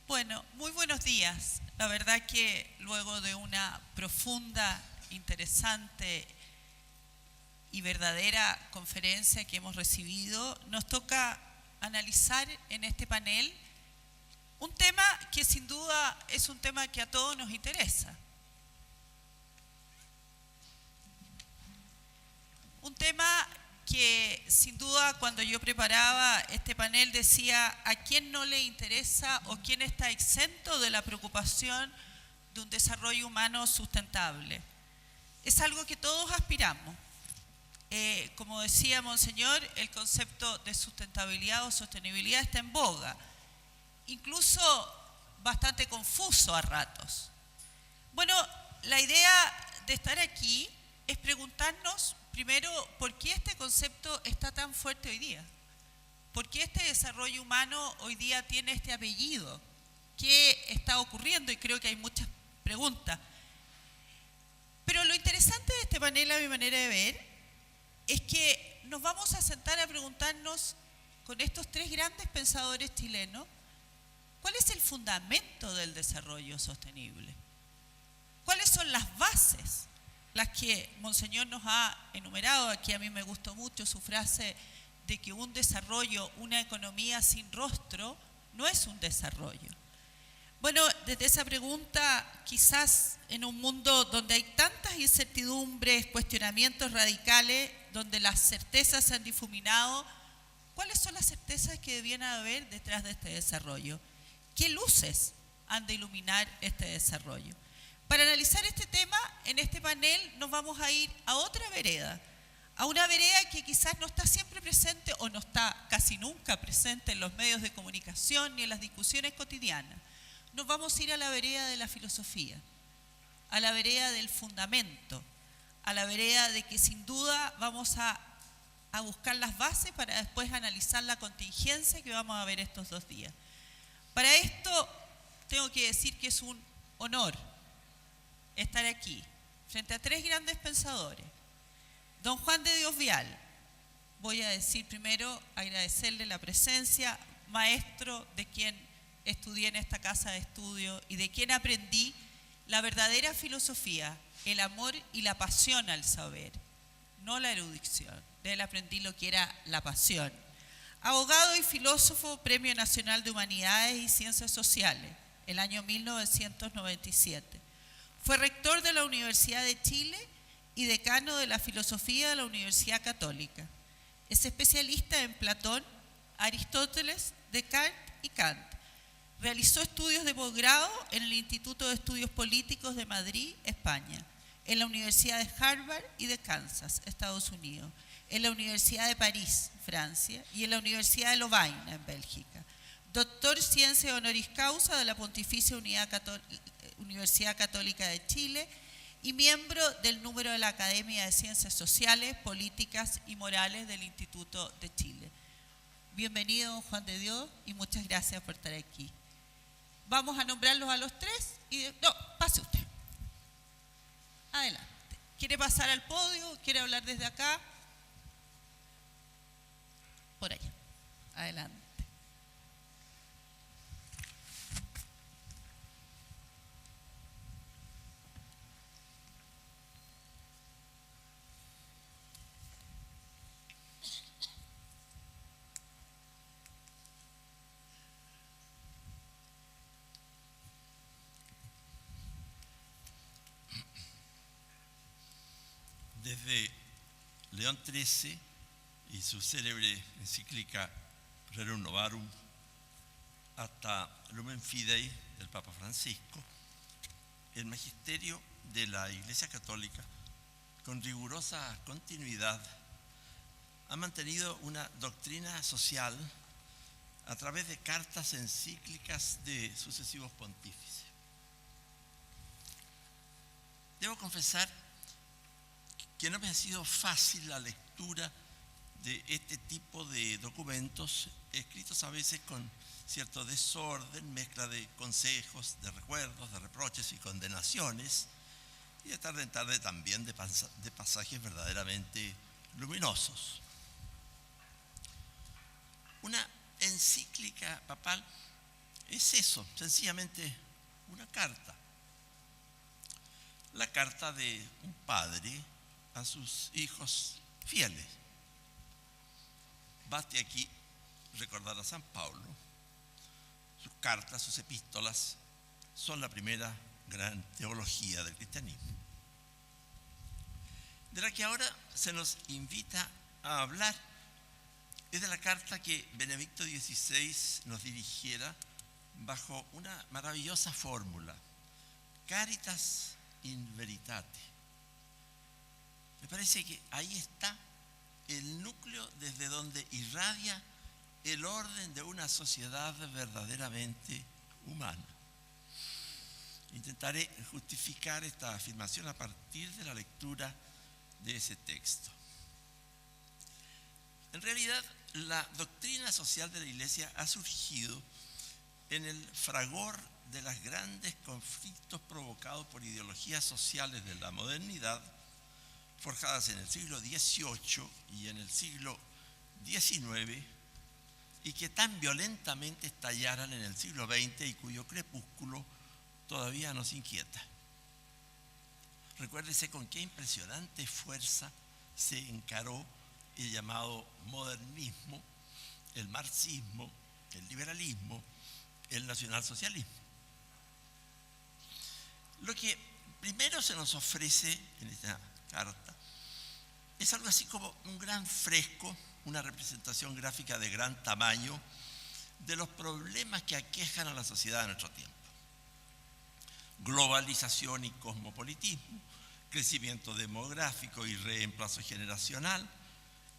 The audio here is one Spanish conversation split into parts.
Bueno, muy buenos días. La verdad que luego de una profunda, interesante y verdadera conferencia que hemos recibido, nos toca analizar en este panel un tema que sin duda es un tema que a todos nos interesa. Un tema que sin duda cuando yo preparaba este panel decía a quién no le interesa o quién está exento de la preocupación de un desarrollo humano sustentable. Es algo que todos aspiramos. Como decía Monseñor, el concepto de sustentabilidad o sostenibilidad está en boga, incluso bastante confuso a ratos. Bueno, la idea de estar aquí es preguntarnos primero por qué este concepto está tan fuerte hoy día. ¿Por qué este desarrollo humano hoy día tiene este apellido? ¿Qué está ocurriendo? Y creo que hay muchas preguntas. Pero lo interesante de este panel, a mi manera de ver, es que nos vamos a sentar a preguntarnos con estos tres grandes pensadores chilenos, ¿cuál es el fundamento del desarrollo sostenible? ¿Cuáles son las bases? Las que Monseñor nos ha enumerado. Aquí a mí me gustó mucho su frase de que un desarrollo, una economía sin rostro, no es un desarrollo. Bueno, desde esa pregunta, quizás en un mundo donde hay tantas incertidumbres, cuestionamientos radicales, donde las certezas se han difuminado, ¿cuáles son las certezas que debían haber detrás de este desarrollo? ¿Qué luces han de iluminar este desarrollo? Para analizar este tema, en este panel nos vamos a ir a otra vereda, a una vereda que quizás no está siempre presente o no está casi nunca presente en los medios de comunicación ni en las discusiones cotidianas. Nos vamos a ir a la vereda de la filosofía, a la vereda del fundamento, a la vereda de que sin duda vamos a buscar las bases para después analizar la contingencia que vamos a ver estos 2 días. Para esto tengo que decir que es un honor estar aquí, frente a 3 grandes pensadores. Don Juan de Dios Vial, voy a decir primero, agradecerle la presencia, maestro de quien estudié en esta casa de estudio y de quien aprendí la verdadera filosofía, el amor y la pasión al saber, no la erudición. De él aprendí lo que era la pasión. Abogado y filósofo, Premio Nacional de Humanidades y Ciencias Sociales, el año 1997. Fue rector de la Universidad de Chile y decano de la filosofía de la Universidad Católica. Es especialista en Platón, Aristóteles, Descartes y Kant. Realizó estudios de posgrado en el Instituto de Estudios Políticos de Madrid, España, en la Universidad de Harvard y de Kansas, Estados Unidos, en la Universidad de París, Francia, y en la Universidad de Lovaina, en Bélgica. Doctor Ciencia Honoris Causa de la Pontificia Universidad Católica de Chile y miembro del número de la Academia de Ciencias Sociales, Políticas y Morales del Instituto de Chile. Bienvenido, Juan de Dios, y muchas gracias por estar aquí. Vamos a nombrarlos a los 3 y... No, pase usted. Adelante. ¿Quiere pasar al podio? ¿Quiere hablar desde acá? Por allá. Adelante. Desde León XIII y su célebre encíclica Rerum Novarum hasta Lumen Fidei del Papa Francisco, el magisterio de la Iglesia Católica, con rigurosa continuidad, ha mantenido una doctrina social a través de cartas encíclicas de sucesivos pontífices. Debo confesar que no me ha sido fácil la lectura de este tipo de documentos, escritos a veces con cierto desorden, mezcla de consejos, de recuerdos, de reproches y condenaciones, y de tarde en tarde también de pasajes verdaderamente luminosos. Una encíclica papal es eso, sencillamente una carta. La carta de un padre a sus hijos fieles. Baste aquí recordar a San Pablo. Sus cartas, sus epístolas, son la primera gran teología del cristianismo, de la que ahora se nos invita a hablar. Es de la carta que Benedicto XVI nos dirigiera bajo una maravillosa fórmula: Caritas in Veritate. Me parece que ahí está el núcleo desde donde irradia el orden de una sociedad verdaderamente humana. Intentaré justificar esta afirmación a partir de la lectura de ese texto. En realidad, la doctrina social de la Iglesia ha surgido en el fragor de los grandes conflictos provocados por ideologías sociales de la modernidad, forjadas en el siglo XVIII y en el siglo XIX, y que tan violentamente estallaran en el siglo XX y cuyo crepúsculo todavía nos inquieta. Recuérdese con qué impresionante fuerza se encaró el llamado modernismo, el marxismo, el liberalismo, el nacionalsocialismo. Lo que primero se nos ofrece en esta carta es algo así como un gran fresco, una representación gráfica de gran tamaño de los problemas que aquejan a la sociedad de nuestro tiempo. Globalización y cosmopolitismo, crecimiento demográfico y reemplazo generacional,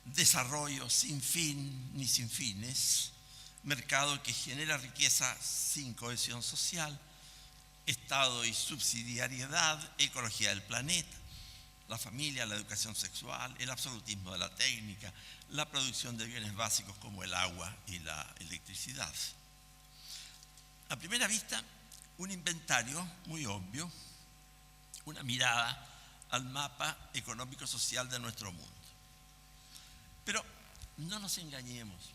desarrollo sin fin ni sin fines, mercado que genera riqueza sin cohesión social, Estado y subsidiariedad, ecología del planeta, la familia, la educación sexual, el absolutismo de la técnica, la producción de bienes básicos como el agua y la electricidad. A primera vista, un inventario muy obvio, una mirada al mapa económico-social de nuestro mundo. Pero no nos engañemos,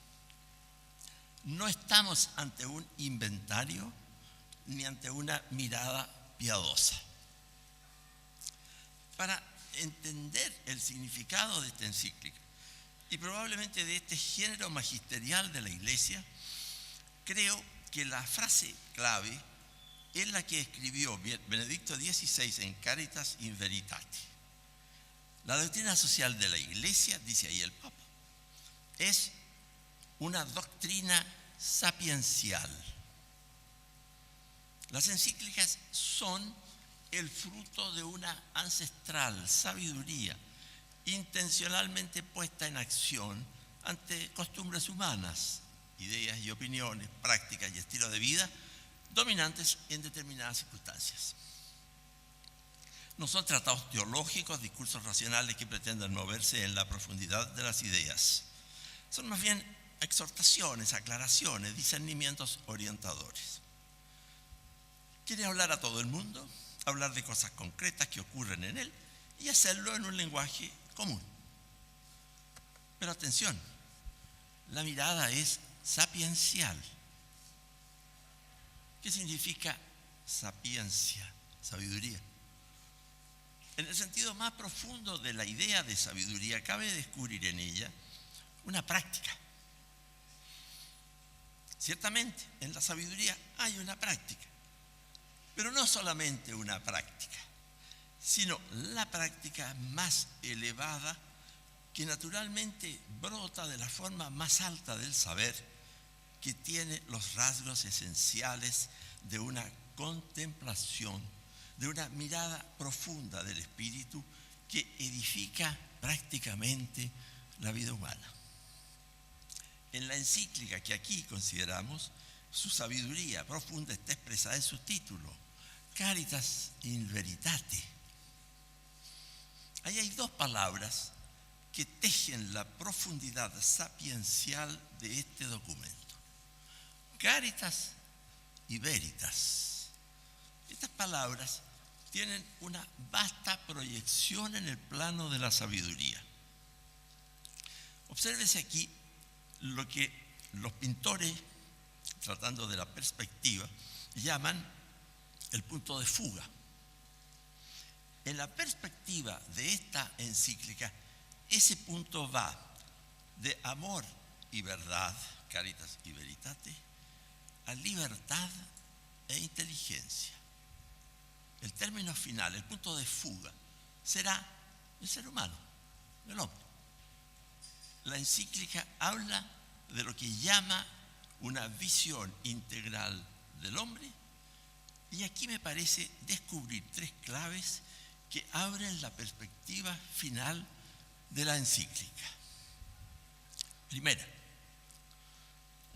no estamos ante un inventario ni ante una mirada piadosa. Para entender el significado de esta encíclica y probablemente de este género magisterial de la Iglesia, creo que la frase clave es la que escribió Benedicto XVI en Caritas in Veritate. La doctrina social de la Iglesia, dice ahí el Papa, es una doctrina sapiencial. Las encíclicas son el fruto de una ancestral sabiduría intencionalmente puesta en acción ante costumbres humanas, ideas y opiniones, prácticas y estilos de vida dominantes en determinadas circunstancias. No son tratados teológicos, discursos racionales que pretenden moverse en la profundidad de las ideas. Son más bien exhortaciones, aclaraciones, discernimientos orientadores. Quiere hablar a todo el mundo, hablar de cosas concretas que ocurren en él y hacerlo en un lenguaje común. Pero atención, la mirada es sapiencial. ¿Qué significa sapiencia? Sabiduría. En el sentido más profundo de la idea de sabiduría, cabe descubrir en ella una práctica. Ciertamente, en la sabiduría hay una práctica, pero no solamente una práctica, sino la práctica más elevada que naturalmente brota de la forma más alta del saber, que tiene los rasgos esenciales de una contemplación, de una mirada profunda del espíritu que edifica prácticamente la vida humana. En la encíclica que aquí consideramos, su sabiduría profunda está expresada en su título, Caritas in Veritate. Ahí hay dos palabras que tejen la profundidad sapiencial de este documento. Caritas y Veritas. Estas palabras tienen una vasta proyección en el plano de la sabiduría. Obsérvese aquí lo que los pintores tratando de la perspectiva, llaman el punto de fuga. En la perspectiva de esta encíclica, ese punto va de amor y verdad, Caritas y Veritate, a libertad e inteligencia. El término final, el punto de fuga, será el ser humano, el hombre. La encíclica habla de lo que llama una visión integral del hombre, y aquí me parece descubrir tres claves que abren la perspectiva final de la encíclica. Primera,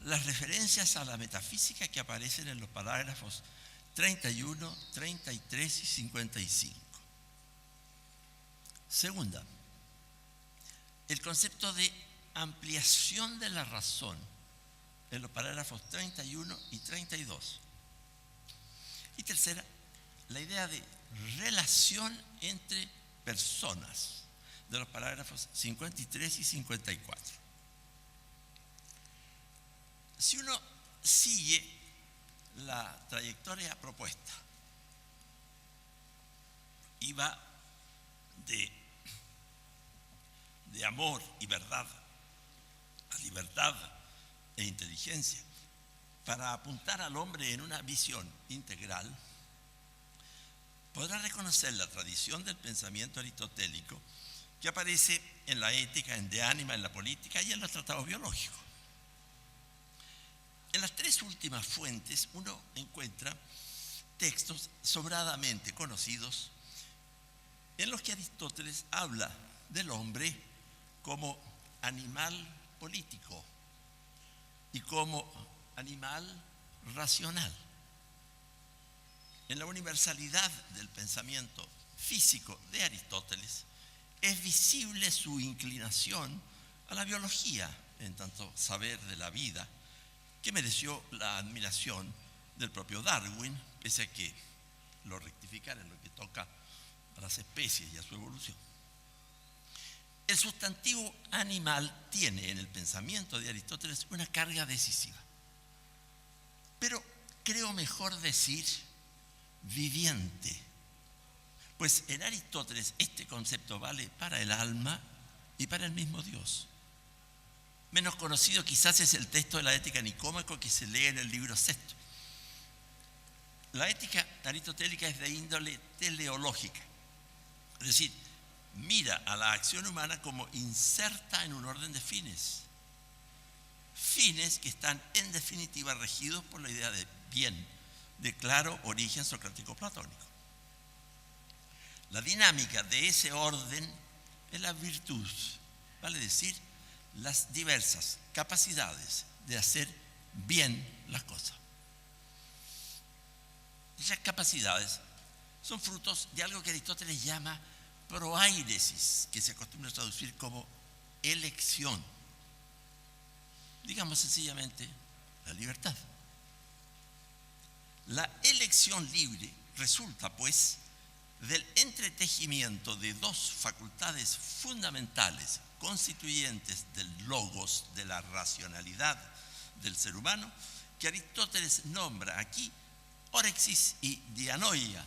las referencias a la metafísica que aparecen en los parágrafos 31, 33 y 55. Segunda, el concepto de ampliación de la razón en los parágrafos 31 y 32. Y tercera, la idea de relación entre personas de los parágrafos 53 y 54. Si uno sigue la trayectoria propuesta y va de amor y verdad a libertad e inteligencia para apuntar al hombre en una visión integral, podrá reconocer la tradición del pensamiento aristotélico que aparece en la ética, en De Anima, en la política y en los tratados biológicos. En las tres últimas fuentes uno encuentra textos sobradamente conocidos en los que Aristóteles habla del hombre como animal político y como animal racional. En la universalidad del pensamiento físico de Aristóteles es visible su inclinación a la biología, en tanto saber de la vida, que mereció la admiración del propio Darwin, pese a que lo rectificara en lo que toca a las especies y a su evolución. El sustantivo animal tiene en el pensamiento de Aristóteles una carga decisiva, pero creo mejor decir viviente, pues en Aristóteles este concepto vale para el alma y para el mismo Dios. Menos conocido quizás es el texto de la Ética Nicómaco que se lee en el libro sexto. La ética aristotélica es de índole teleológica, es decir, mira a la acción humana como inserta en un orden de fines. Fines que están en definitiva regidos por la idea de bien, de claro origen socrático-platónico. La dinámica de ese orden es la virtud, vale decir, las diversas capacidades de hacer bien las cosas. Esas capacidades son frutos de algo que Aristóteles llama proairesis, que se acostumbra a traducir como elección. Digamos sencillamente, la libertad. La elección libre resulta, pues, del entretejimiento de dos facultades fundamentales constituyentes del logos, de la racionalidad del ser humano, que Aristóteles nombra aquí orexis y dianoia,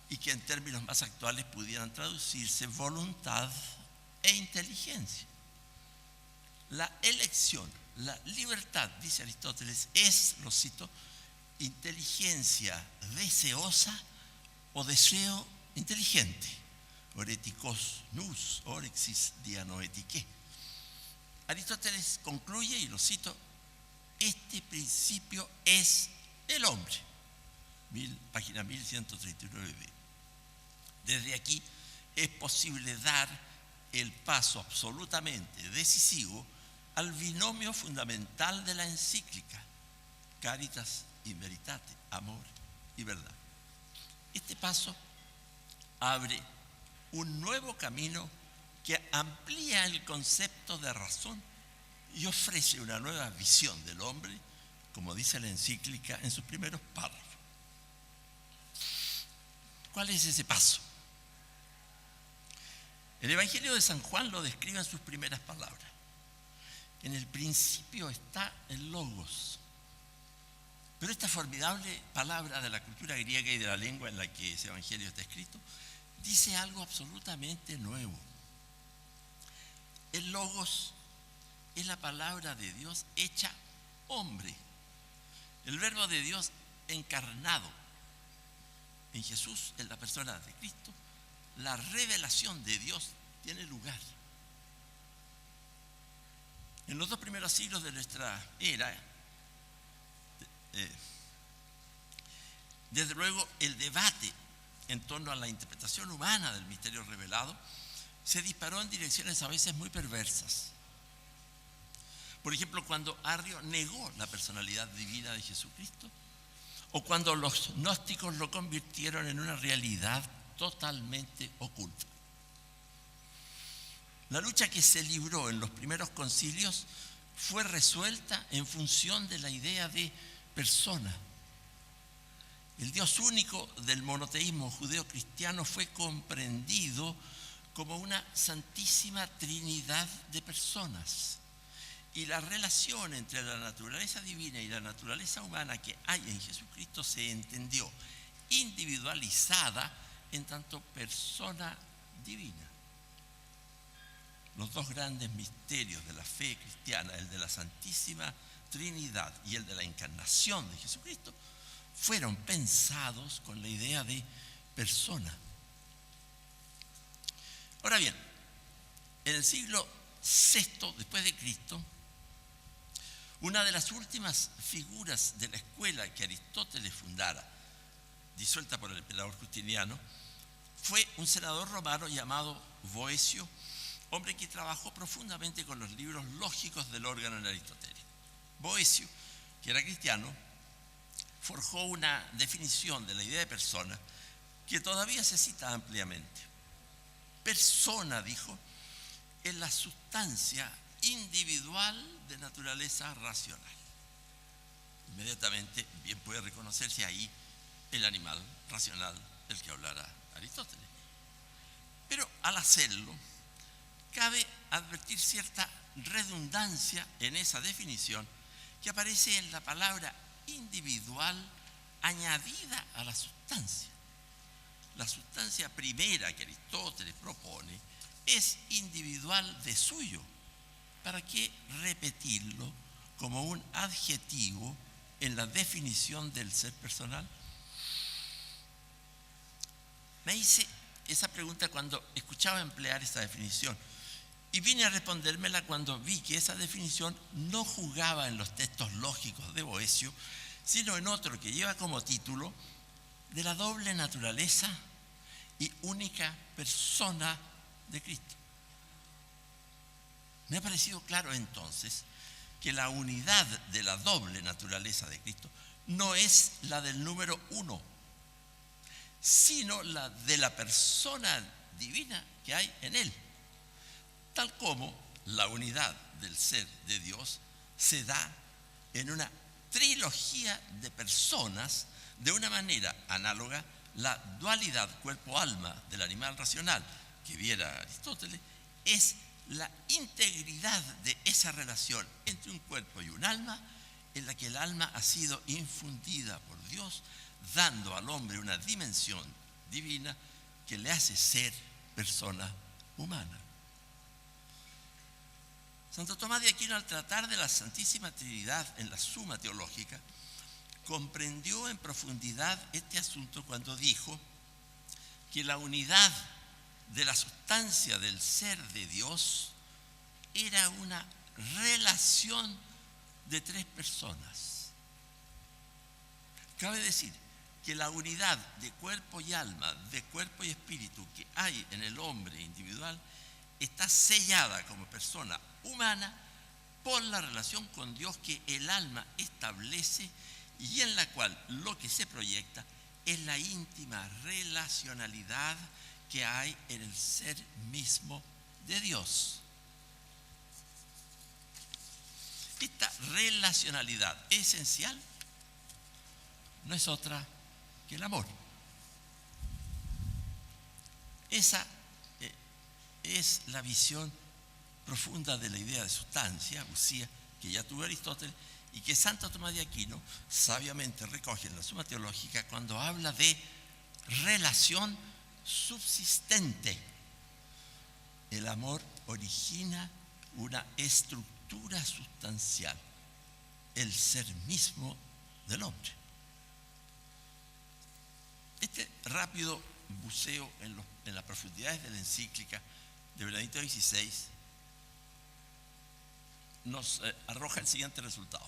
y que en términos más actuales pudieran traducirse voluntad e inteligencia. La elección, la libertad, dice Aristóteles, es, lo cito, inteligencia deseosa o deseo inteligente. Oretikos nous, orexis dianoetike. Aristóteles concluye, y lo cito, este principio es el hombre. Página 1139b. Desde aquí es posible dar el paso absolutamente decisivo al binomio fundamental de la encíclica, Caritas y Veritate, amor y verdad. Este paso abre un nuevo camino que amplía el concepto de razón y ofrece una nueva visión del hombre, como dice la encíclica en sus primeros párrafos. ¿Cuál es ese paso? El Evangelio de San Juan lo describe en sus primeras palabras. En el principio está el Logos, Pero esta formidable palabra de la cultura griega y de la lengua en la que ese evangelio está escrito, dice algo absolutamente nuevo. El Logos es la palabra de Dios hecha hombre. El verbo de Dios encarnado en Jesús, en la persona de Cristo. La revelación de Dios tiene lugar. En los 2 primeros siglos de nuestra era, desde luego el debate en torno a la interpretación humana del misterio revelado se disparó en direcciones a veces muy perversas. Por ejemplo, cuando Arrio negó la personalidad divina de Jesucristo, o cuando los gnósticos lo convirtieron en una realidad totalmente oculta. La lucha que se libró en los primeros concilios fue resuelta en función de la idea de persona. El Dios único del monoteísmo judeo-cristiano fue comprendido como una santísima trinidad de personas. Y la relación entre la naturaleza divina y la naturaleza humana que hay en Jesucristo se entendió individualizada en tanto persona divina. Los 2 grandes misterios de la fe cristiana, el de la Santísima Trinidad y el de la encarnación de Jesucristo, fueron pensados con la idea de persona. Ahora bien, en el siglo VI después de Cristo, una de las últimas figuras de la escuela que Aristóteles fundara, disuelta por el emperador Justiniano, fue un senador romano llamado Boecio, hombre que trabajó profundamente con los libros lógicos del órgano aristotélico. Boecio, que era cristiano, forjó una definición de la idea de persona que todavía se cita ampliamente. Persona, dijo, es la sustancia individual de naturaleza racional. Inmediatamente bien puede reconocerse ahí el animal racional del que hablara Aristóteles. Pero al hacerlo, cabe advertir cierta redundancia en esa definición que aparece en la palabra individual añadida a la sustancia. La sustancia primera que Aristóteles propone es individual de suyo. ¿Para qué repetirlo como un adjetivo en la definición del ser personal? Me hice esa pregunta cuando escuchaba emplear esta definición y vine a respondérmela cuando vi que esa definición no jugaba en los textos lógicos de Boecio, sino en otro que lleva como título de la doble naturaleza y única persona de Cristo. Me ha parecido claro entonces que la unidad de la doble naturaleza de Cristo no es la del número 1, sino la de la persona divina que hay en Él, tal como la unidad del ser de Dios se da en una trilogía de personas. De una manera análoga, la dualidad cuerpo-alma del animal racional que viera Aristóteles es la integridad de esa relación entre un cuerpo y un alma, en la que el alma ha sido infundida por Dios, dando al hombre una dimensión divina que le hace ser persona humana. Santo Tomás de Aquino, al tratar de la Santísima Trinidad en la Suma Teológica, comprendió en profundidad este asunto cuando dijo que la unidad de la sustancia del ser de Dios era una relación de 3 personas. Cabe decir que la unidad de cuerpo y alma, de cuerpo y espíritu que hay en el hombre individual está sellada como persona humana por la relación con Dios que el alma establece y en la cual lo que se proyecta es la íntima relacionalidad que hay en el ser mismo de Dios. Esta relacionalidad esencial no es otra que el amor. Esa es la visión profunda de la idea de sustancia, usía, que ya tuvo Aristóteles y que Santo Tomás de Aquino sabiamente recoge en la Suma Teológica cuando habla de relación subsistente. El amor origina una estructura sustancial, el ser mismo del hombre. Este rápido buceo en las profundidades de la encíclica de Benedicto XVI nos arroja el siguiente resultado.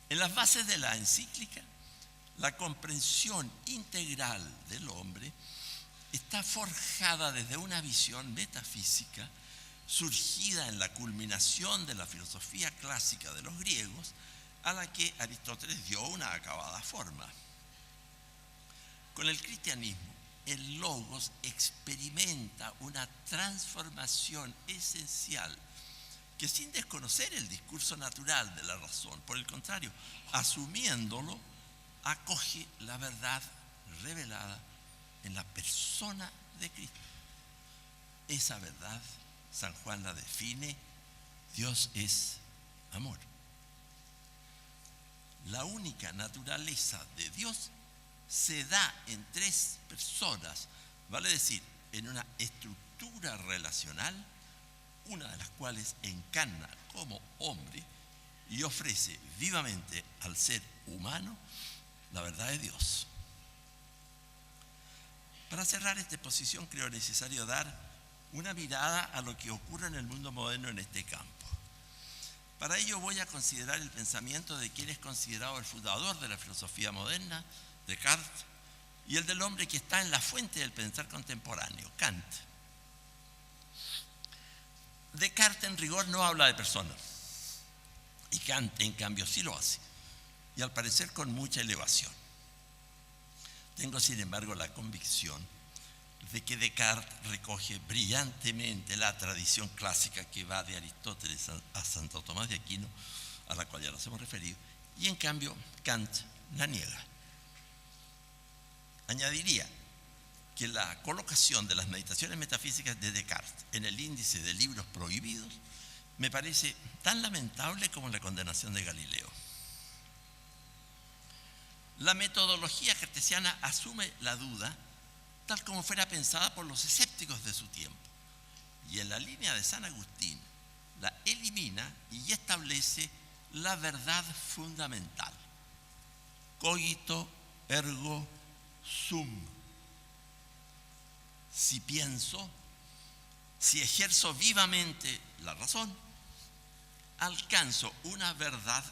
En las bases de la encíclica, la comprensión integral del hombre está forjada desde una visión metafísica surgida en la culminación de la filosofía clásica de los griegos, a la que Aristóteles dio una acabada forma. Con el cristianismo, el logos experimenta una transformación esencial que, sin desconocer el discurso natural de la razón, por el contrario, asumiéndolo, acoge la verdad revelada en la persona de Cristo. Esa verdad, San Juan la define: Dios es amor. La única naturaleza de Dios se da en tres personas, vale decir, en una estructura relacional, una de las cuales encarna como hombre y ofrece vivamente al ser humano la verdad de Dios. Para cerrar esta exposición, creo necesario dar una mirada a lo que ocurre en el mundo moderno en este campo. Para ello voy a considerar el pensamiento de quien es considerado el fundador de la filosofía moderna, Descartes, y el del hombre que está en la fuente del pensar contemporáneo, Kant. Descartes en rigor no habla de personas, y Kant en cambio sí lo hace, y al parecer con mucha elevación. Tengo sin embargo la convicción de que Descartes recoge brillantemente la tradición clásica que va de Aristóteles a Santo Tomás de Aquino, a la cual ya nos hemos referido, y en cambio Kant la niega. Añadiría que la colocación de las meditaciones metafísicas de Descartes en el índice de libros prohibidos me parece tan lamentable como la condenación de Galileo. La metodología cartesiana asume la duda tal como fuera pensada por los escépticos de su tiempo, y en la línea de San Agustín la elimina y establece la verdad fundamental: cogito ergo sum. Si pienso, si ejerzo vivamente la razón, alcanzo una verdad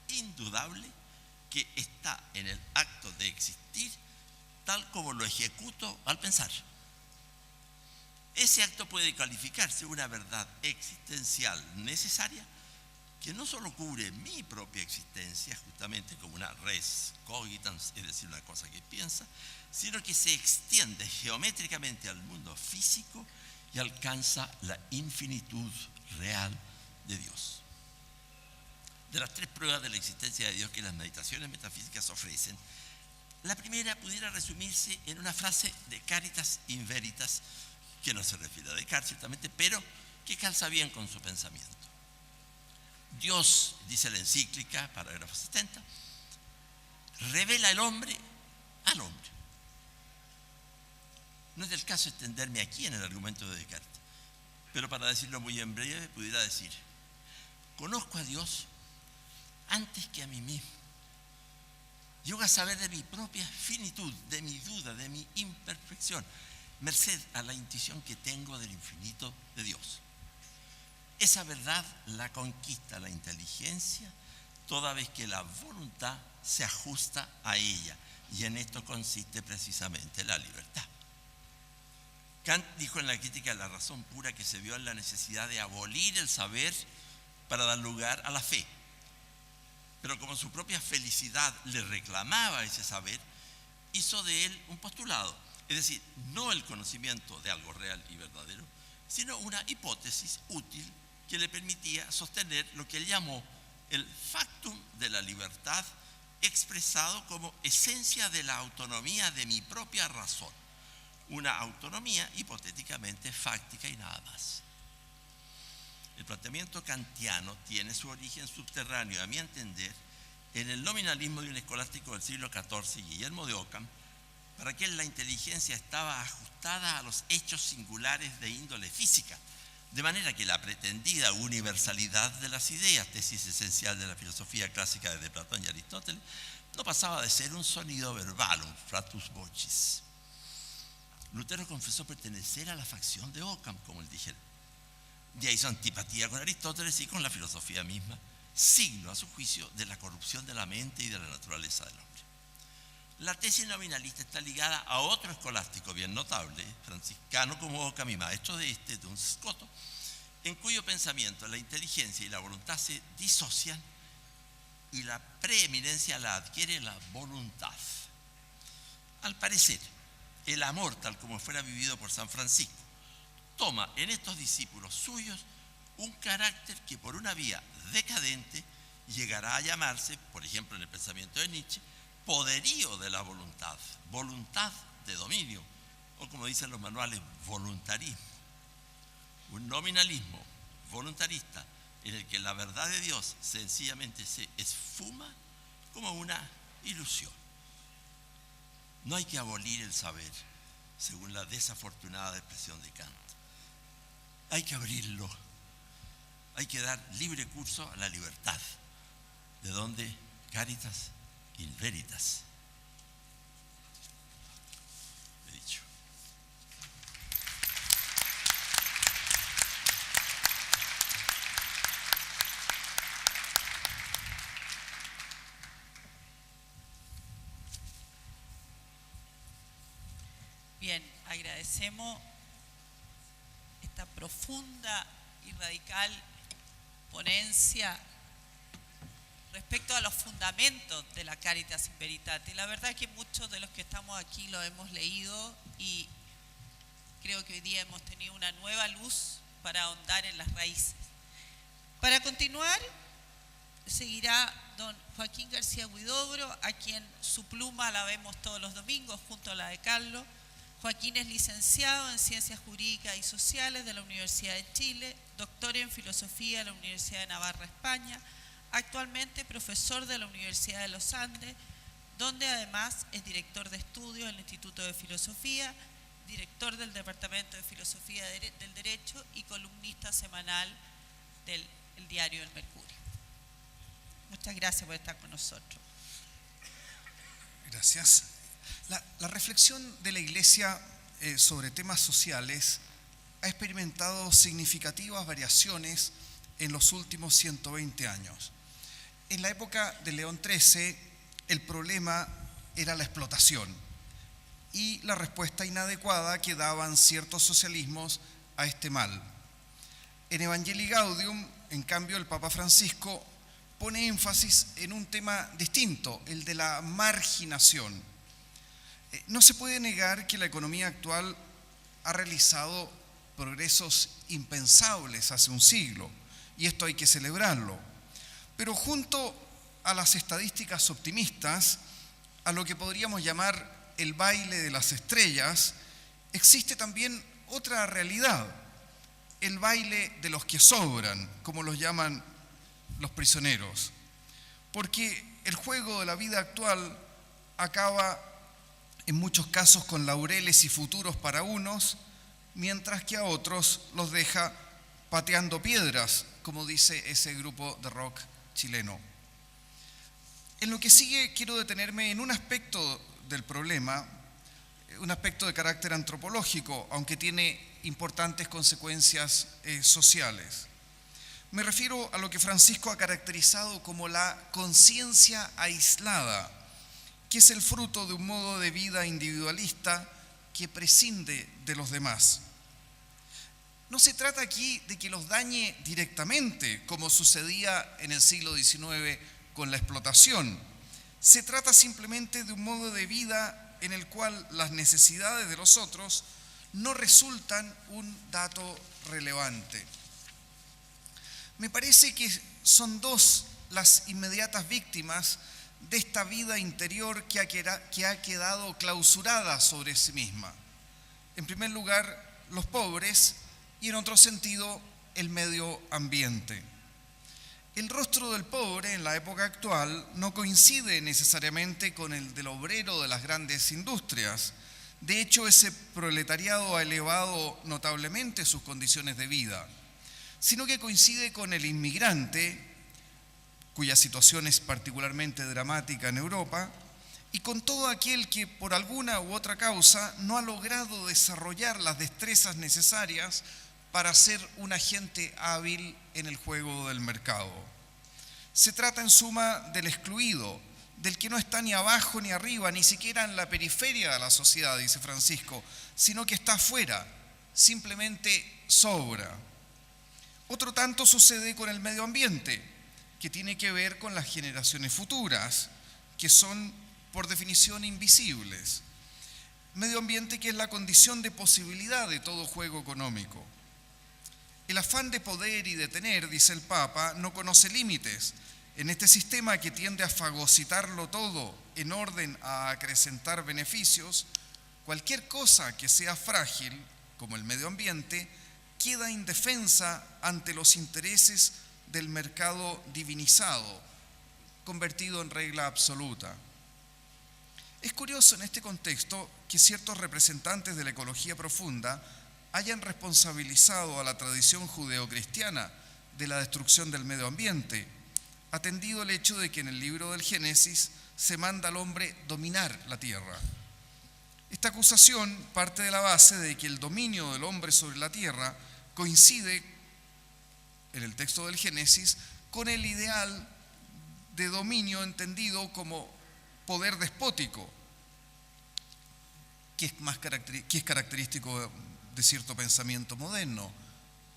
indudable que está en el acto de existir tal como lo ejecuto al pensar. Ese acto puede calificarse una verdad existencial necesaria que no solo cubre mi propia existencia, justamente como una res cogitans, es decir, una cosa que piensa, sino que se extiende geométricamente al mundo físico y alcanza la infinitud real de Dios. De las tres pruebas de la existencia de Dios que las meditaciones metafísicas ofrecen, la primera pudiera resumirse en una frase de Caritas in Veritas, que no se refiere a Descartes ciertamente, pero que calza bien con su pensamiento. Dios, dice la encíclica, parágrafo 70, revela el hombre al hombre. No es del caso extenderme aquí en el argumento de Descartes, pero para decirlo muy en breve, pudiera decir: conozco a Dios antes que a mí mismo. Llego a saber de mi propia finitud, de mi duda, de mi imperfección, merced a la intuición que tengo del infinito de Dios. Esa verdad la conquista la inteligencia toda vez que la voluntad se ajusta a ella, y en esto consiste precisamente la libertad. Kant dijo en la crítica de la razón pura que se vio en la necesidad de abolir el saber para dar lugar a la fe. Pero como su propia felicidad le reclamaba ese saber, hizo de él un postulado, es decir, no el conocimiento de algo real y verdadero, sino una hipótesis útil que le permitía sostener lo que él llamó el factum de la libertad, expresado como esencia de la autonomía de mi propia razón, una autonomía hipotéticamente fáctica y nada más. El planteamiento kantiano tiene su origen subterráneo, a mi entender, en el nominalismo de un escolástico del siglo XIV, Guillermo de Ockham, para quien la inteligencia estaba ajustada a los hechos singulares de índole física, de manera que la pretendida universalidad de las ideas, tesis esencial de la filosofía clásica desde Platón y Aristóteles, no pasaba de ser un sonido verbal, un flatus vocis. Lutero confesó pertenecer a la facción de Ockham, como él dijera. De ahí su antipatía con Aristóteles y con la filosofía misma, signo, a su juicio, de la corrupción de la mente y de la naturaleza del hombre. La tesis nominalista está ligada a otro escolástico bien notable, franciscano como Ockham y maestro de Duns Scoto, en cuyo pensamiento la inteligencia y la voluntad se disocian y la preeminencia la adquiere la voluntad. Al parecer, el amor, tal como fuera vivido por San Francisco, toma en estos discípulos suyos un carácter que por una vía decadente llegará a llamarse, por ejemplo en el pensamiento de Nietzsche, poderío de la voluntad, voluntad de dominio, o como dicen los manuales, voluntarismo. Un nominalismo voluntarista en el que la verdad de Dios sencillamente se esfuma como una ilusión. No hay que abolir el saber, según la desafortunada expresión de Kant. Hay que abrirlo, hay que dar libre curso a la libertad, de donde Caritas in Veritas. He dicho. Bien, agradecemos esta profunda y radical ponencia respecto a los fundamentos de la Caritas in Veritate. La verdad es que muchos de los que estamos aquí lo hemos leído y creo que hoy día hemos tenido una nueva luz para ahondar en las raíces. Para continuar, seguirá don Joaquín García Huidobro, a quien su pluma la vemos todos los domingos junto a la de Carlos. Joaquín es licenciado en Ciencias Jurídicas y Sociales de la Universidad de Chile, doctor en Filosofía de la Universidad de Navarra, España, actualmente profesor de la Universidad de los Andes, donde además es director de estudios del Instituto de Filosofía, director del Departamento de Filosofía del Derecho y columnista semanal del diario El Mercurio. Muchas gracias por estar con nosotros. Gracias. La reflexión de la Iglesia sobre temas sociales ha experimentado significativas variaciones en los últimos 120 años. En la época de León XIII, el problema era la explotación y la respuesta inadecuada que daban ciertos socialismos a este mal. En Evangelii Gaudium, en cambio, el Papa Francisco pone énfasis en un tema distinto, el de la marginación. No se puede negar que la economía actual ha realizado progresos impensables hace un siglo, y esto hay que celebrarlo. Pero junto a las estadísticas optimistas, a lo que podríamos llamar el baile de las estrellas, existe también otra realidad, el baile de los que sobran, como los llaman los prisioneros. Porque el juego de la vida actual acaba en muchos casos con laureles y futuros para unos, mientras que a otros los deja pateando piedras, como dice ese grupo de rock chileno. En lo que sigue quiero detenerme en un aspecto del problema, un aspecto de carácter antropológico, aunque tiene importantes consecuencias sociales. Me refiero a lo que Francisco ha caracterizado como la conciencia aislada, que es el fruto de un modo de vida individualista que prescinde de los demás. No se trata aquí de que los dañe directamente, como sucedía en el siglo XIX con la explotación. Se trata simplemente de un modo de vida en el cual las necesidades de los otros no resultan un dato relevante. Me parece que son dos las inmediatas víctimas de esta vida interior que ha quedado clausurada sobre sí misma. En primer lugar, los pobres y en otro sentido, el medio ambiente. El rostro del pobre en la época actual no coincide necesariamente con el del obrero de las grandes industrias. De hecho, ese proletariado ha elevado notablemente sus condiciones de vida, sino que coincide con el inmigrante, cuya situación es particularmente dramática en Europa, y con todo aquel que por alguna u otra causa no ha logrado desarrollar las destrezas necesarias para ser un agente hábil en el juego del mercado. Se trata en suma del excluido, del que no está ni abajo ni arriba, ni siquiera en la periferia de la sociedad, dice Francisco, sino que está afuera, simplemente sobra. Otro tanto sucede con el medio ambiente, que tiene que ver con las generaciones futuras, que son por definición invisibles. Medio ambiente que es la condición de posibilidad de todo juego económico. El afán de poder y de tener, dice el Papa, no conoce límites. En este sistema que tiende a fagocitarlo todo en orden a acrecentar beneficios, cualquier cosa que sea frágil, como el medio ambiente, queda indefensa ante los intereses del mercado divinizado, convertido en regla absoluta. Es curioso en este contexto que ciertos representantes de la ecología profunda hayan responsabilizado a la tradición judeocristiana de la destrucción del medio ambiente, atendido el hecho de que en el libro del Génesis se manda al hombre dominar la tierra. Esta acusación parte de la base de que el dominio del hombre sobre la tierra coincide en el texto del Génesis con el ideal de dominio entendido como poder despótico, que es característico de cierto pensamiento moderno,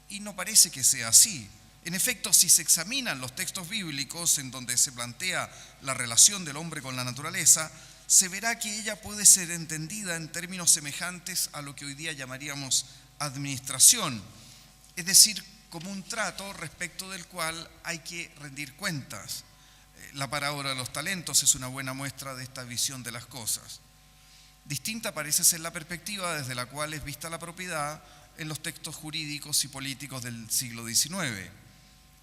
y no parece que sea así. En efecto, si se examinan los textos bíblicos en donde se plantea la relación del hombre con la naturaleza, se verá que ella puede ser entendida en términos semejantes a lo que hoy día llamaríamos administración, es decir, como un trato respecto del cual hay que rendir cuentas. La parábola de los talentos es una buena muestra de esta visión de las cosas. Distinta parece ser la perspectiva desde la cual es vista la propiedad en los textos jurídicos y políticos del siglo XIX.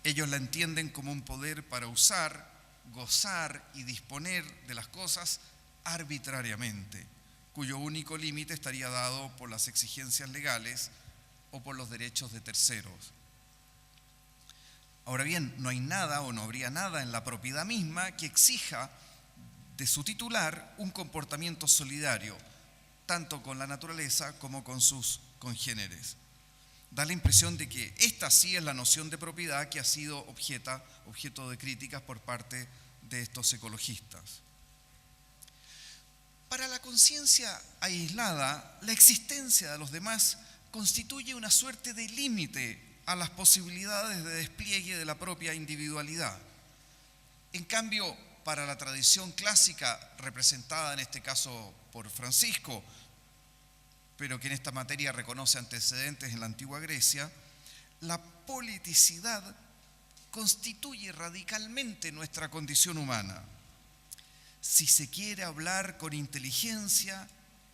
Ellos la entienden como un poder para usar, gozar y disponer de las cosas arbitrariamente, cuyo único límite estaría dado por las exigencias legales o por los derechos de terceros. Ahora bien, no hay nada o no habría nada en la propiedad misma que exija de su titular un comportamiento solidario, tanto con la naturaleza como con sus congéneres. Da la impresión de que esta sí es la noción de propiedad que ha sido objeto de críticas por parte de estos ecologistas. Para la conciencia aislada, la existencia de los demás constituye una suerte de límite a las posibilidades de despliegue de la propia individualidad. En cambio, para la tradición clásica, representada en este caso por Francisco, pero que en esta materia reconoce antecedentes en la antigua Grecia, la politicidad constituye radicalmente nuestra condición humana. Si se quiere hablar con inteligencia,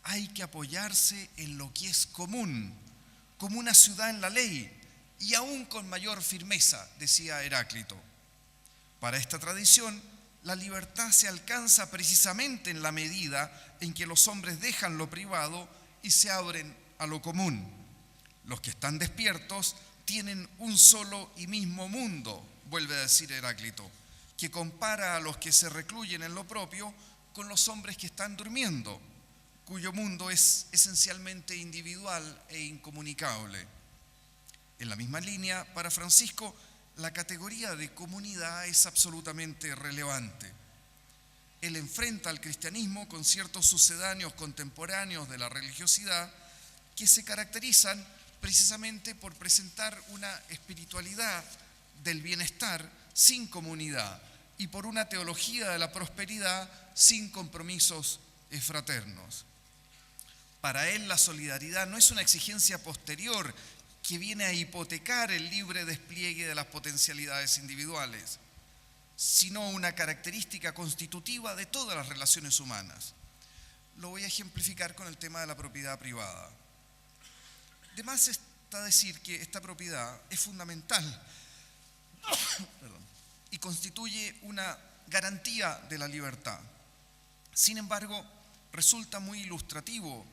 hay que apoyarse en lo que es común, como una ciudad en la ley, y aún con mayor firmeza, decía Heráclito. Para esta tradición, la libertad se alcanza precisamente en la medida en que los hombres dejan lo privado y se abren a lo común. Los que están despiertos tienen un solo y mismo mundo, vuelve a decir Heráclito, que compara a los que se recluyen en lo propio con los hombres que están durmiendo, cuyo mundo es esencialmente individual e incomunicable. En la misma línea, para Francisco, la categoría de comunidad es absolutamente relevante. Él enfrenta al cristianismo con ciertos sucedáneos contemporáneos de la religiosidad que se caracterizan precisamente por presentar una espiritualidad del bienestar sin comunidad y por una teología de la prosperidad sin compromisos fraternos. Para él la solidaridad no es una exigencia posterior que viene a hipotecar el libre despliegue de las potencialidades individuales, sino una característica constitutiva de todas las relaciones humanas. Lo voy a ejemplificar con el tema de la propiedad privada. De más está decir que esta propiedad es fundamental y constituye una garantía de la libertad. Sin embargo, resulta muy ilustrativo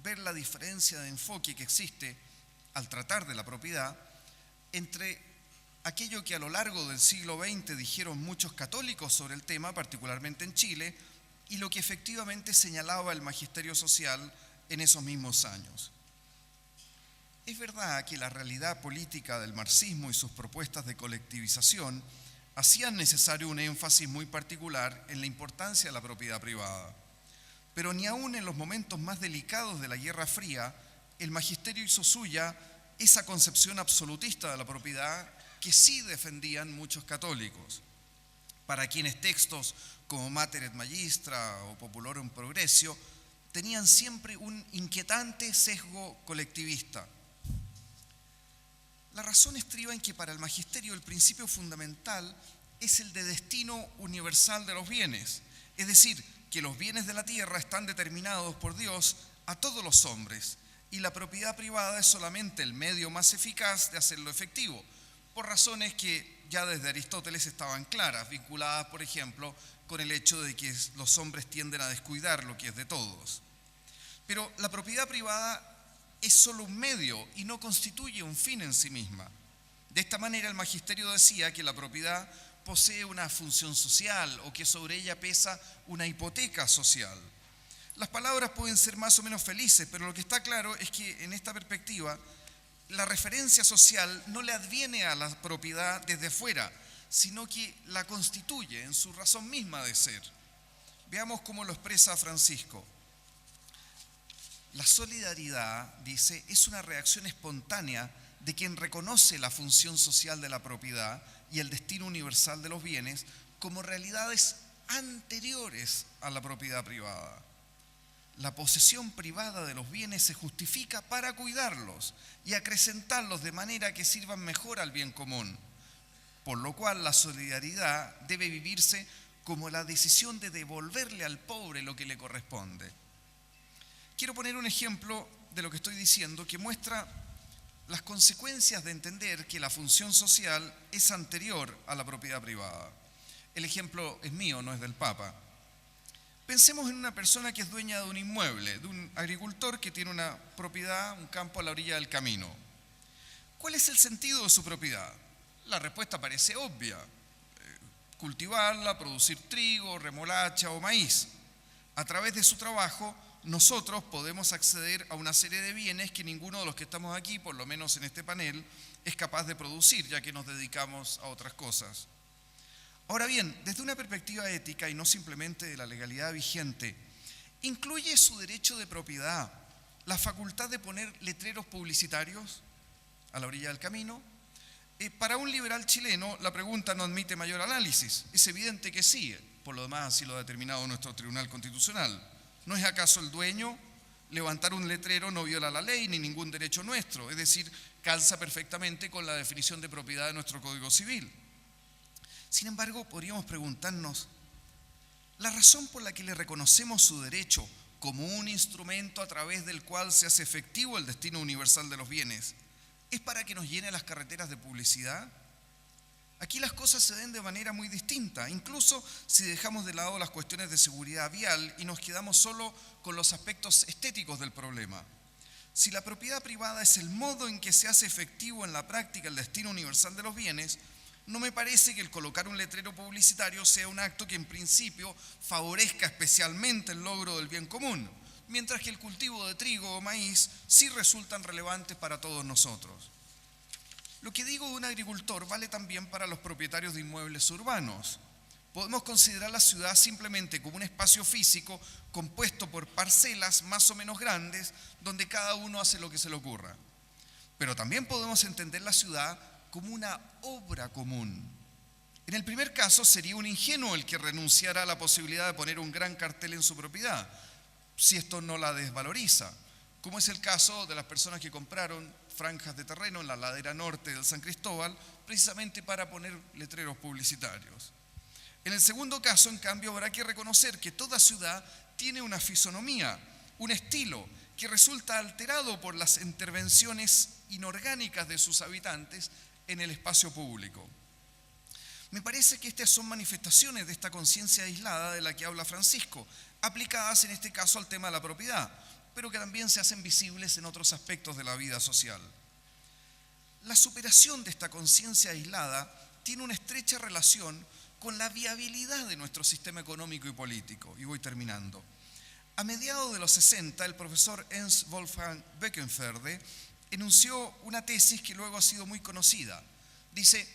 ver la diferencia de enfoque que existe al tratar de la propiedad entre aquello que a lo largo del siglo XX dijeron muchos católicos sobre el tema, particularmente en Chile, y lo que efectivamente señalaba el magisterio social en esos mismos años. Es verdad que la realidad política del marxismo y sus propuestas de colectivización hacían necesario un énfasis muy particular en la importancia de la propiedad privada. Pero ni aún en los momentos más delicados de la Guerra Fría, el magisterio hizo suya esa concepción absolutista de la propiedad que sí defendían muchos católicos, para quienes textos como Mater et Magistra o Populorum Progressio tenían siempre un inquietante sesgo colectivista. La razón estriba en que para el magisterio el principio fundamental es el de destino universal de los bienes, es decir, que los bienes de la tierra están determinados por Dios a todos los hombres y la propiedad privada es solamente el medio más eficaz de hacerlo efectivo, por razones que ya desde Aristóteles estaban claras, vinculadas, por ejemplo, con el hecho de que los hombres tienden a descuidar lo que es de todos. Pero la propiedad privada es solo un medio y no constituye un fin en sí misma. De esta manera el magisterio decía que la propiedad posee una función social o que sobre ella pesa una hipoteca social. Las palabras pueden ser más o menos felices, pero lo que está claro es que en esta perspectiva la referencia social no le adviene a la propiedad desde fuera, sino que la constituye en su razón misma de ser. Veamos cómo lo expresa Francisco. La solidaridad, dice, es una reacción espontánea de quien reconoce la función social de la propiedad y el destino universal de los bienes como realidades anteriores a la propiedad privada. La posesión privada de los bienes se justifica para cuidarlos y acrecentarlos de manera que sirvan mejor al bien común, por lo cual la solidaridad debe vivirse como la decisión de devolverle al pobre lo que le corresponde. Quiero poner un ejemplo de lo que estoy diciendo que muestra las consecuencias de entender que la función social es anterior a la propiedad privada. El ejemplo es mío, no es del Papa. Pensemos en una persona que es dueña de un inmueble, de un agricultor que tiene una propiedad, un campo a la orilla del camino. ¿Cuál es el sentido de su propiedad? La respuesta parece obvia. Cultivarla, producir trigo, remolacha o maíz. A través de su trabajo, nosotros podemos acceder a una serie de bienes que ninguno de los que estamos aquí, por lo menos en este panel, es capaz de producir, ya que nos dedicamos a otras cosas. Ahora bien, desde una perspectiva ética y no simplemente de la legalidad vigente, ¿incluye su derecho de propiedad la facultad de poner letreros publicitarios a la orilla del camino? Para un liberal chileno, la pregunta no admite mayor análisis. Es evidente que sí, por lo demás así lo ha determinado nuestro Tribunal Constitucional. ¿No es acaso el dueño? Levantar un letrero no viola la ley ni ningún derecho nuestro, es decir, calza perfectamente con la definición de propiedad de nuestro Código Civil. Sin embargo, podríamos preguntarnos, ¿la razón por la que le reconocemos su derecho como un instrumento a través del cual se hace efectivo el destino universal de los bienes es para que nos llene las carreteras de publicidad? Aquí las cosas se ven de manera muy distinta, incluso si dejamos de lado las cuestiones de seguridad vial y nos quedamos solo con los aspectos estéticos del problema. Si la propiedad privada es el modo en que se hace efectivo en la práctica el destino universal de los bienes, no me parece que el colocar un letrero publicitario sea un acto que en principio favorezca especialmente el logro del bien común, mientras que el cultivo de trigo o maíz sí resultan relevantes para todos nosotros. Lo que digo de un agricultor vale también para los propietarios de inmuebles urbanos. Podemos considerar la ciudad simplemente como un espacio físico compuesto por parcelas más o menos grandes donde cada uno hace lo que se le ocurra. Pero también podemos entender la ciudad como una obra común. En el primer caso sería un ingenuo el que renunciara a la posibilidad de poner un gran cartel en su propiedad, si esto no la desvaloriza, como es el caso de las personas que compraron franjas de terreno en la ladera norte del San Cristóbal, precisamente para poner letreros publicitarios. En el segundo caso, en cambio, habrá que reconocer que toda ciudad tiene una fisonomía, un estilo, que resulta alterado por las intervenciones inorgánicas de sus habitantes en el espacio público. Me parece que estas son manifestaciones de esta conciencia aislada de la que habla Francisco, aplicadas en este caso al tema de la propiedad, pero que también se hacen visibles en otros aspectos de la vida social. La superación de esta conciencia aislada tiene una estrecha relación con la viabilidad de nuestro sistema económico y político. Y voy terminando. A mediados de los 60, el profesor Ernst Wolfgang Böckenförde enunció una tesis que luego ha sido muy conocida. Dice: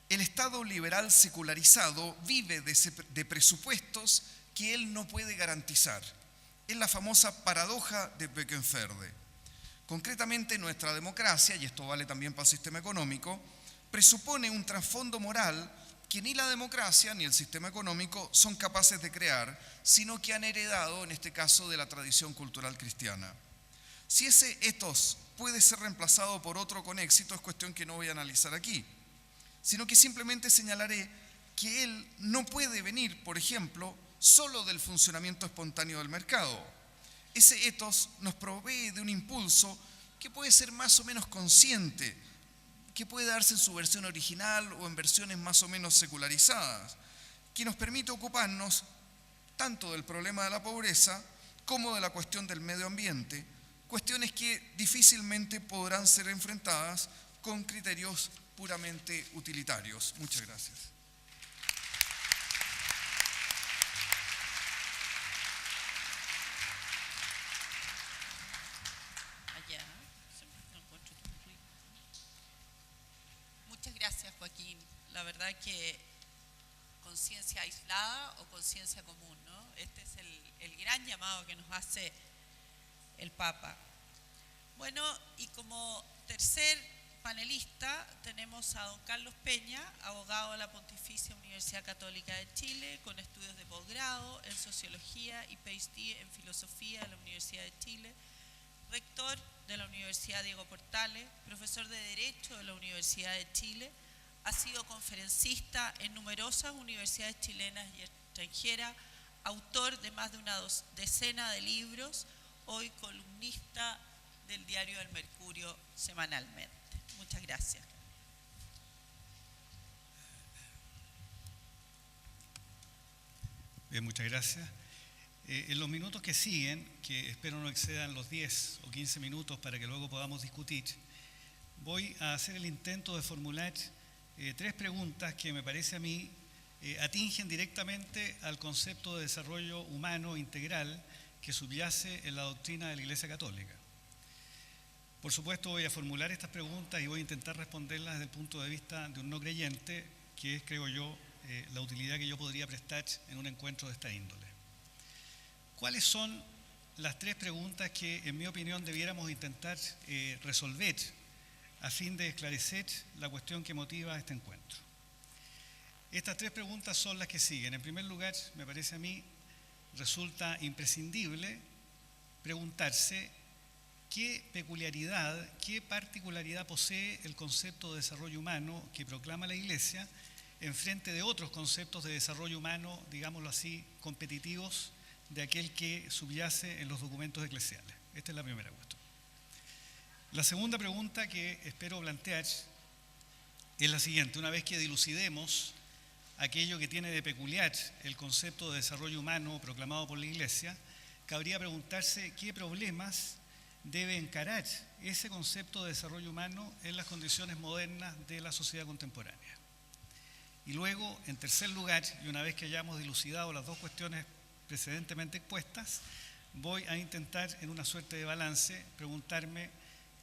el Estado liberal secularizado vive de presupuestos que él no puede garantizar. Es la famosa paradoja de Böckenförde. Concretamente, nuestra democracia, y esto vale también para el sistema económico, presupone un trasfondo moral que ni la democracia ni el sistema económico son capaces de crear, sino que han heredado, en este caso, de la tradición cultural cristiana. Si ese ethos puede ser reemplazado por otro con éxito, es cuestión que no voy a analizar aquí, sino que simplemente señalaré que él no puede venir, por ejemplo, solo del funcionamiento espontáneo del mercado. Ese ethos nos provee de un impulso que puede ser más o menos consciente, que puede darse en su versión original o en versiones más o menos secularizadas, que nos permite ocuparnos tanto del problema de la pobreza como de la cuestión del medio ambiente, cuestiones que difícilmente podrán ser enfrentadas con criterios puramente utilitarios. Muchas gracias. Muchas gracias, Joaquín. La verdad que conciencia aislada o conciencia común, ¿no? Este es el gran llamado que nos hace el Papa. Bueno, y como tercer panelista tenemos a don Carlos Peña, abogado de la Pontificia Universidad Católica de Chile, con estudios de posgrado en Sociología y PhD en Filosofía de la Universidad de Chile, rector de la Universidad Diego Portales, profesor de Derecho de la Universidad de Chile, ha sido conferencista en numerosas universidades chilenas y extranjeras, autor de más de una decena de libros, hoy columnista del diario El Mercurio semanalmente. Muchas gracias. Bien, muchas gracias. En los minutos que siguen, que espero no excedan los 10 o 15 minutos para que luego podamos discutir, voy a hacer el intento de formular 3 preguntas que me parece a mí atingen directamente al concepto de desarrollo humano integral que subyace en la doctrina de la Iglesia Católica. Por supuesto, voy a formular estas preguntas y voy a intentar responderlas desde el punto de vista de un no creyente, que es, creo yo, la utilidad que yo podría prestar en un encuentro de esta índole. ¿Cuáles son las 3 preguntas que, en mi opinión, debiéramos intentar resolver a fin de esclarecer la cuestión que motiva este encuentro? Estas 3 preguntas son las que siguen. En primer lugar, me parece a mí, resulta imprescindible preguntarse qué peculiaridad, qué particularidad posee el concepto de desarrollo humano que proclama la Iglesia en frente de otros conceptos de desarrollo humano, digámoslo así, competitivos, de aquel que subyace en los documentos eclesiales. Esta es la primera cuestión. La segunda pregunta que espero plantear es la siguiente. Una vez que dilucidemos aquello que tiene de peculiar el concepto de desarrollo humano proclamado por la Iglesia, cabría preguntarse qué problemas debe encarar ese concepto de desarrollo humano en las condiciones modernas de la sociedad contemporánea. Y luego, en tercer lugar, y una vez que hayamos dilucidado las 2 cuestiones precedentemente expuestas, voy a intentar, en una suerte de balance, preguntarme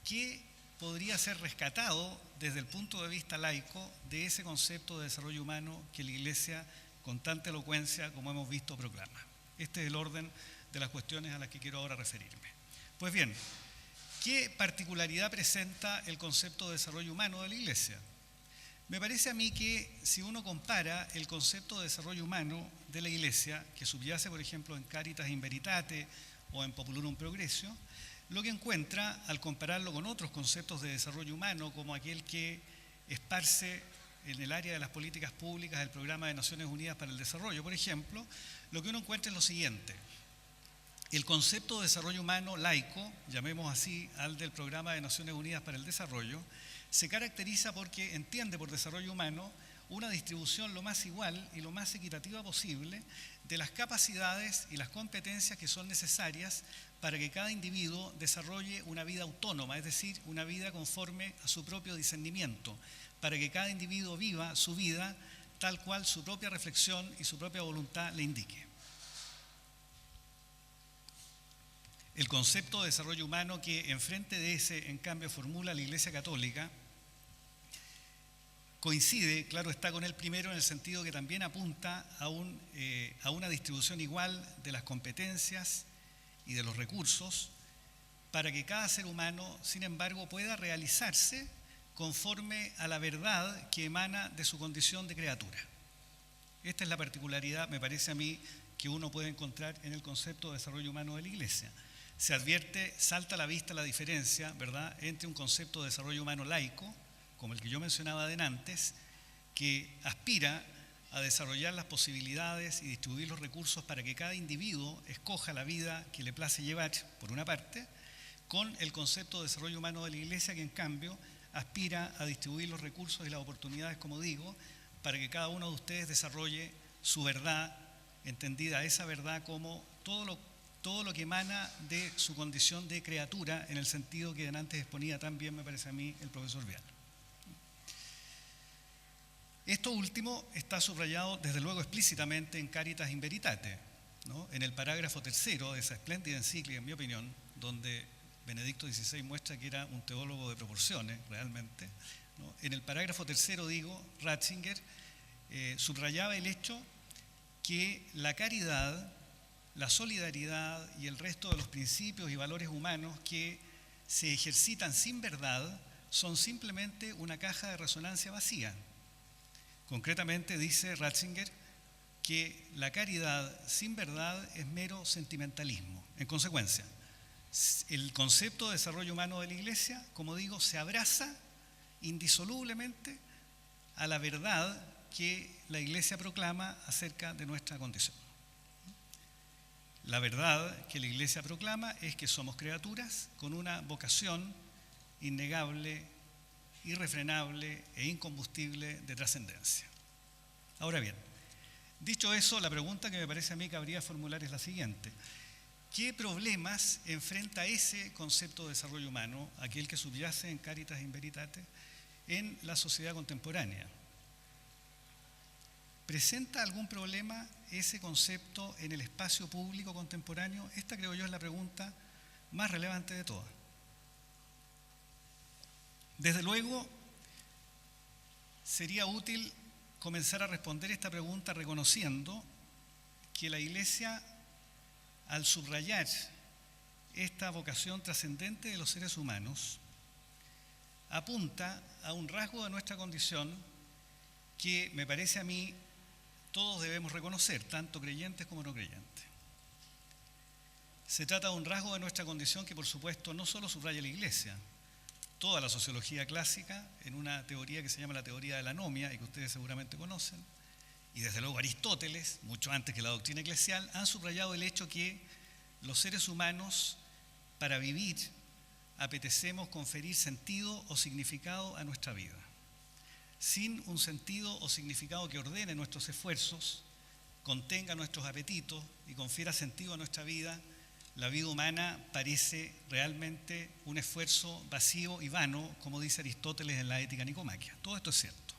qué podría ser rescatado desde el punto de vista laico de ese concepto de desarrollo humano que la Iglesia, con tanta elocuencia, como hemos visto, proclama. Este es el orden de las cuestiones a las que quiero ahora referirme. Pues bien, ¿qué particularidad presenta el concepto de desarrollo humano de la Iglesia? Me parece a mí que si uno compara el concepto de desarrollo humano de la Iglesia, que subyace, por ejemplo, en Caritas in Veritate o en Populorum Progressio, lo que encuentra al compararlo con otros conceptos de desarrollo humano, como aquel que esparce en el área de las políticas públicas el Programa de Naciones Unidas para el Desarrollo, por ejemplo, lo que uno encuentra es lo siguiente. El concepto de desarrollo humano laico, llamemos así al del Programa de Naciones Unidas para el Desarrollo, se caracteriza porque entiende por desarrollo humano una distribución lo más igual y lo más equitativa posible de las capacidades y las competencias que son necesarias para que cada individuo desarrolle una vida autónoma, es decir, una vida conforme a su propio discernimiento, para que cada individuo viva su vida tal cual su propia reflexión y su propia voluntad le indique. El concepto de desarrollo humano que enfrente de ese, en cambio, formula la Iglesia Católica, coincide, claro está, con el primero en el sentido que también apunta a una distribución igual de las competencias y de los recursos para que cada ser humano, sin embargo, pueda realizarse conforme a la verdad que emana de su condición de criatura. Esta es la particularidad, me parece a mí, que uno puede encontrar en el concepto de desarrollo humano de la Iglesia. Se advierte, salta a la vista la diferencia, ¿verdad?, entre un concepto de desarrollo humano laico, como el que yo mencionaba antes, que aspira a desarrollar las posibilidades y distribuir los recursos para que cada individuo escoja la vida que le place llevar, por una parte, con el concepto de desarrollo humano de la Iglesia, que en cambio aspira a distribuir los recursos y las oportunidades, como digo, para que cada uno de ustedes desarrolle su verdad, entendida esa verdad como todo lo que emana de su condición de criatura, en el sentido que antes exponía también, me parece a mí, el profesor Vial. Esto último está subrayado, desde luego, explícitamente en Caritas in Veritate, ¿no?, en el parágrafo 3 de esa espléndida encíclica, en mi opinión, donde Benedicto XVI muestra que era un teólogo de proporciones, realmente, ¿no? En el parágrafo 3, Ratzinger subrayaba el hecho que la caridad, la solidaridad y el resto de los principios y valores humanos que se ejercitan sin verdad son simplemente una caja de resonancia vacía. Concretamente dice Ratzinger que la caridad sin verdad es mero sentimentalismo. En consecuencia, el concepto de desarrollo humano de la Iglesia, como digo, se abraza indisolublemente a la verdad que la Iglesia proclama acerca de nuestra condición. La verdad que la Iglesia proclama es que somos criaturas con una vocación innegable, irrefrenable e incombustible de trascendencia. Ahora bien, dicho eso, la pregunta que me parece a mí que habría que formular es la siguiente: ¿qué problemas enfrenta ese concepto de desarrollo humano, aquel que subyace en Caritas in Veritate, en la sociedad contemporánea? ¿Presenta algún problema ese concepto en el espacio público contemporáneo? Esta, creo yo, es la pregunta más relevante de todas. Desde luego, sería útil comenzar a responder esta pregunta reconociendo que la Iglesia, al subrayar esta vocación trascendente de los seres humanos, apunta a un rasgo de nuestra condición que me parece a mí todos debemos reconocer, tanto creyentes como no creyentes. Se trata de un rasgo de nuestra condición que, por supuesto, no solo subraya la Iglesia. Toda la sociología clásica, en una teoría que se llama la teoría de la anomia, y que ustedes seguramente conocen, y desde luego Aristóteles, mucho antes que la doctrina eclesial, han subrayado el hecho que los seres humanos, para vivir, apetecemos conferir sentido o significado a nuestra vida. Sin un sentido o significado que ordene nuestros esfuerzos, contenga nuestros apetitos y confiera sentido a nuestra vida, la vida humana parece realmente un esfuerzo vacío y vano, como dice Aristóteles en la Ética Nicomaquia. Todo esto es cierto.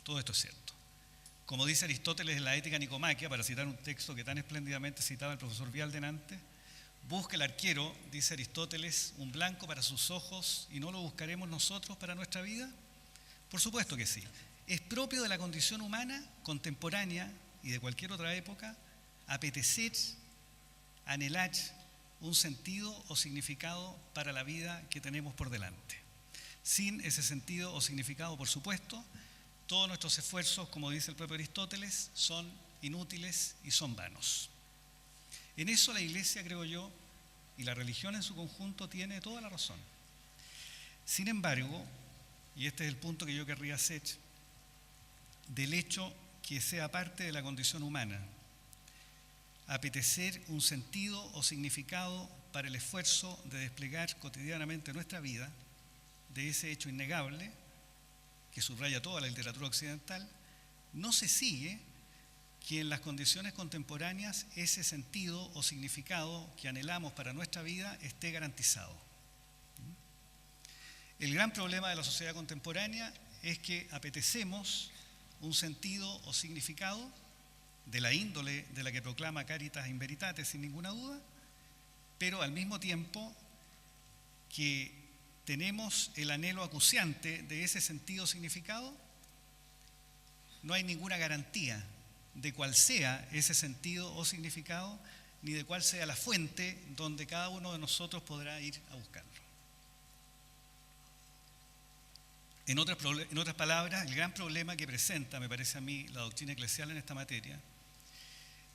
Todo esto es cierto. Como dice Aristóteles en la Ética Nicomaquia, para citar un texto que tan espléndidamente citaba el profesor Vial delante, busca el arquero, dice Aristóteles, un blanco para sus ojos y no lo buscaremos nosotros para nuestra vida. Por supuesto que sí. Es propio de la condición humana contemporánea y de cualquier otra época apetecer, anhelar un sentido o significado para la vida que tenemos por delante. Sin ese sentido o significado, por supuesto, todos nuestros esfuerzos, como dice el propio Aristóteles, son inútiles y son vanos. En eso la Iglesia, creo yo, y la religión en su conjunto tiene toda la razón. Sin embargo, y este es el punto que yo querría hacer, del hecho que sea parte de la condición humana, apetecer un sentido o significado para el esfuerzo de desplegar cotidianamente nuestra vida, de ese hecho innegable que subraya toda la literatura occidental, no se sigue que en las condiciones contemporáneas ese sentido o significado que anhelamos para nuestra vida esté garantizado. El gran problema de la sociedad contemporánea es que apetecemos un sentido o significado de la índole de la que proclama Caritas in Veritate, sin ninguna duda, pero al mismo tiempo que tenemos el anhelo acuciante de ese sentido o significado, no hay ninguna garantía de cuál sea ese sentido o significado, ni de cuál sea la fuente donde cada uno de nosotros podrá ir a buscarlo. En otras palabras, el gran problema que presenta, me parece a mí, la doctrina eclesial en esta materia,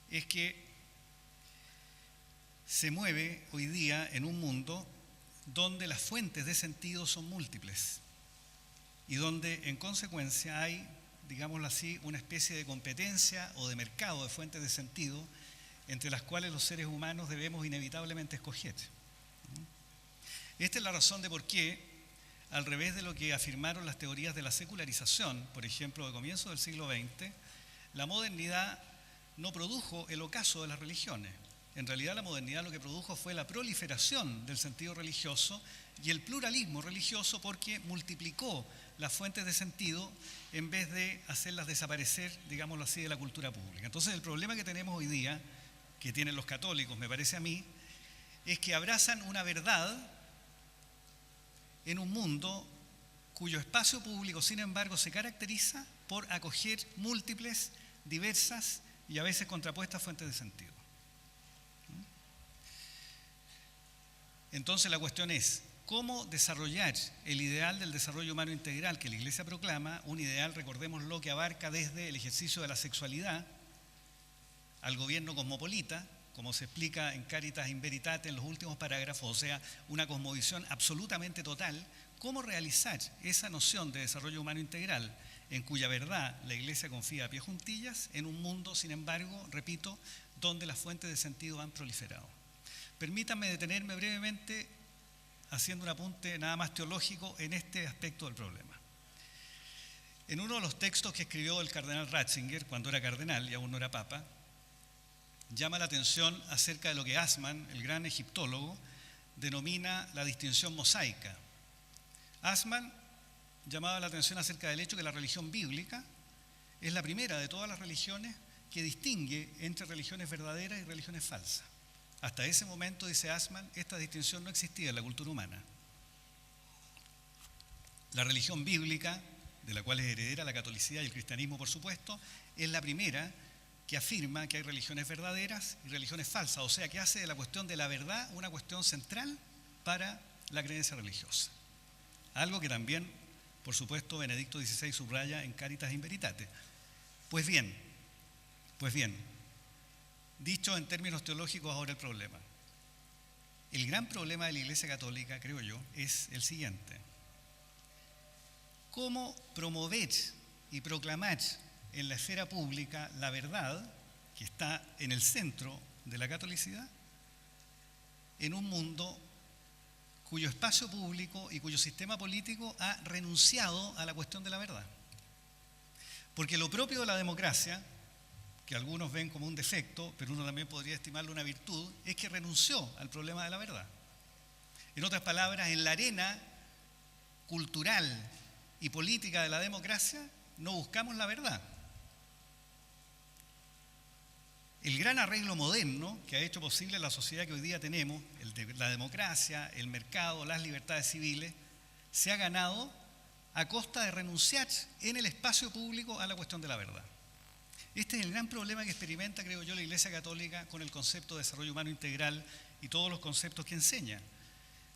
es que se mueve hoy día en un mundo donde las fuentes de sentido son múltiples y donde, en consecuencia, hay, digámoslo así, una especie de competencia o de mercado de fuentes de sentido entre las cuales los seres humanos debemos inevitablemente escoger. Esta es la razón de por qué, al revés de lo que afirmaron las teorías de la secularización, por ejemplo, de comienzo del siglo XX, la modernidad no produjo el ocaso de las religiones. En realidad, la modernidad lo que produjo fue la proliferación del sentido religioso y el pluralismo religioso, porque multiplicó las fuentes de sentido en vez de hacerlas desaparecer, digámoslo así, de la cultura pública. Entonces, el problema que tenemos hoy día, que tienen los católicos, me parece a mí, es que abrazan una verdad en un mundo cuyo espacio público, sin embargo, se caracteriza por acoger múltiples, diversas y a veces contrapuestas fuentes de sentido. Entonces la cuestión es, ¿cómo desarrollar el ideal del desarrollo humano integral que la Iglesia proclama? Un ideal, recordémoslo, que abarca desde el ejercicio de la sexualidad al gobierno cosmopolita, como se explica en Caritas in Veritate en los últimos parágrafos, o sea, una cosmovisión absolutamente total. ¿Cómo realizar esa noción de desarrollo humano integral en cuya verdad la Iglesia confía a pie juntillas en un mundo, sin embargo, repito, donde las fuentes de sentido han proliferado? Permítanme detenerme brevemente haciendo un apunte nada más teológico en este aspecto del problema. En uno de los textos que escribió el cardenal Ratzinger, cuando era cardenal y aún no era papa, llama la atención acerca de lo que Assmann, el gran egiptólogo, denomina la distinción mosaica. Assmann llamaba la atención acerca del hecho que la religión bíblica es la primera de todas las religiones que distingue entre religiones verdaderas y religiones falsas. Hasta ese momento, dice Assmann, esta distinción no existía en la cultura humana. La religión bíblica, de la cual es heredera la catolicidad y el cristianismo, por supuesto, es la primera que afirma que hay religiones verdaderas y religiones falsas, o sea, que hace de la cuestión de la verdad una cuestión central para la creencia religiosa. Algo que también, por supuesto, Benedicto XVI subraya en Caritas in Veritate. Pues bien, dicho en términos teológicos ahora el problema. El gran problema de la Iglesia Católica, creo yo, es el siguiente. ¿Cómo promover y proclamar en la esfera pública la verdad que está en el centro de la catolicidad en un mundo cuyo espacio público y cuyo sistema político ha renunciado a la cuestión de la verdad? Porque lo propio de la democracia, que algunos ven como un defecto, pero uno también podría estimarlo una virtud, es que renunció al problema de la verdad. En otras palabras, en la arena cultural y política de la democracia no buscamos la verdad. El gran arreglo moderno que ha hecho posible la sociedad que hoy día tenemos, la democracia, el mercado, las libertades civiles, se ha ganado a costa de renunciar en el espacio público a la cuestión de la verdad. Este es el gran problema que experimenta, creo yo, la Iglesia Católica con el concepto de desarrollo humano integral y todos los conceptos que enseña.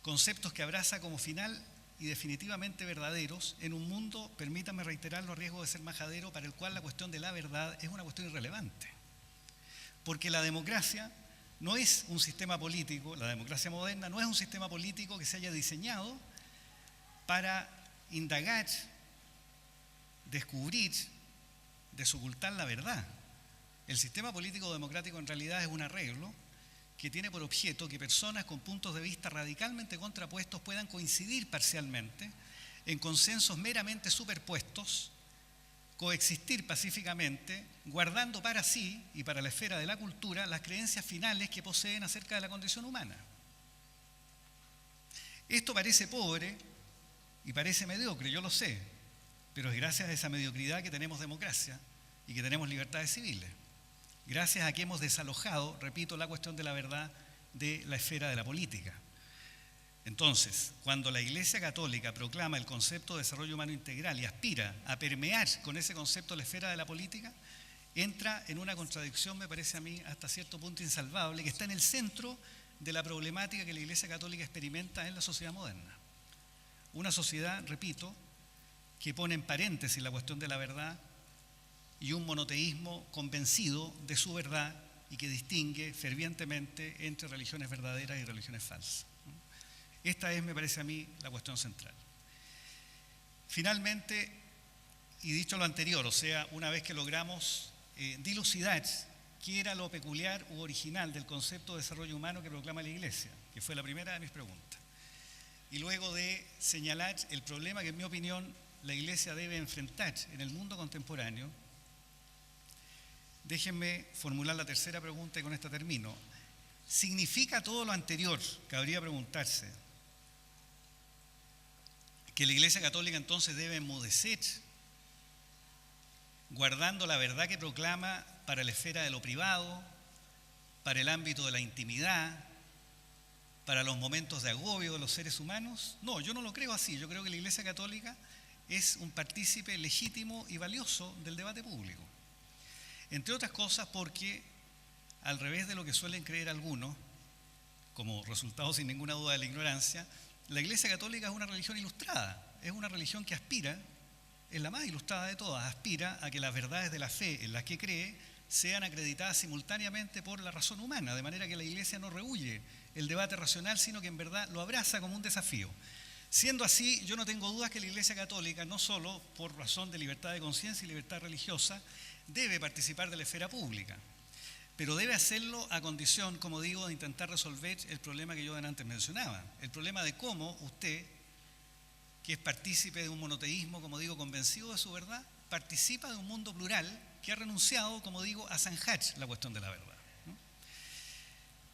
Conceptos que abraza como final y definitivamente verdaderos en un mundo, permítanme reiterarlo, a riesgo de ser majadero, para el cual la cuestión de la verdad es una cuestión irrelevante. Porque la democracia no es un sistema político, la democracia moderna no es un sistema político que se haya diseñado para indagar, descubrir, desocultar la verdad. El sistema político democrático en realidad es un arreglo que tiene por objeto que personas con puntos de vista radicalmente contrapuestos puedan coincidir parcialmente en consensos meramente superpuestos, coexistir pacíficamente, guardando para sí y para la esfera de la cultura las creencias finales que poseen acerca de la condición humana. Esto parece pobre y parece mediocre, yo lo sé, pero es gracias a esa mediocridad que tenemos democracia y que tenemos libertades civiles. Gracias a que hemos desalojado, repito, la cuestión de la verdad de la esfera de la política. Entonces, cuando la Iglesia Católica proclama el concepto de desarrollo humano integral y aspira a permear con ese concepto la esfera de la política, entra en una contradicción, me parece a mí, hasta cierto punto insalvable, que está en el centro de la problemática que la Iglesia Católica experimenta en la sociedad moderna. Una sociedad, repito, que pone en paréntesis la cuestión de la verdad y un monoteísmo convencido de su verdad y que distingue fervientemente entre religiones verdaderas y religiones falsas. Esta es, me parece a mí, la cuestión central. Finalmente, y dicho lo anterior, o sea, una vez que logramos dilucidar qué era lo peculiar u original del concepto de desarrollo humano que proclama la Iglesia, que fue la primera de mis preguntas, y luego de señalar el problema que, en mi opinión, la Iglesia debe enfrentar en el mundo contemporáneo, déjenme formular la tercera pregunta y con esta termino. ¿Significa todo lo anterior, cabría preguntarse, que la Iglesia Católica entonces debe enmudecer, guardando la verdad que proclama para la esfera de lo privado, para el ámbito de la intimidad, para los momentos de agobio de los seres humanos? No, yo no lo creo así. Yo creo que la Iglesia Católica es un partícipe legítimo y valioso del debate público. Entre otras cosas porque, al revés de lo que suelen creer algunos, como resultado sin ninguna duda de la ignorancia, la Iglesia Católica es una religión ilustrada, es una religión que aspira, es la más ilustrada de todas, aspira a que las verdades de la fe en las que cree sean acreditadas simultáneamente por la razón humana, de manera que la Iglesia no rehúye el debate racional, sino que en verdad lo abraza como un desafío. Siendo así, yo no tengo dudas que la Iglesia Católica, no solo por razón de libertad de conciencia y libertad religiosa, debe participar de la esfera pública, pero debe hacerlo a condición, como digo, de intentar resolver el problema que yo antes mencionaba, el problema de cómo usted, que es partícipe de un monoteísmo, como digo, convencido de su verdad, participa de un mundo plural que ha renunciado, como digo, a zanjar la cuestión de la verdad, ¿no?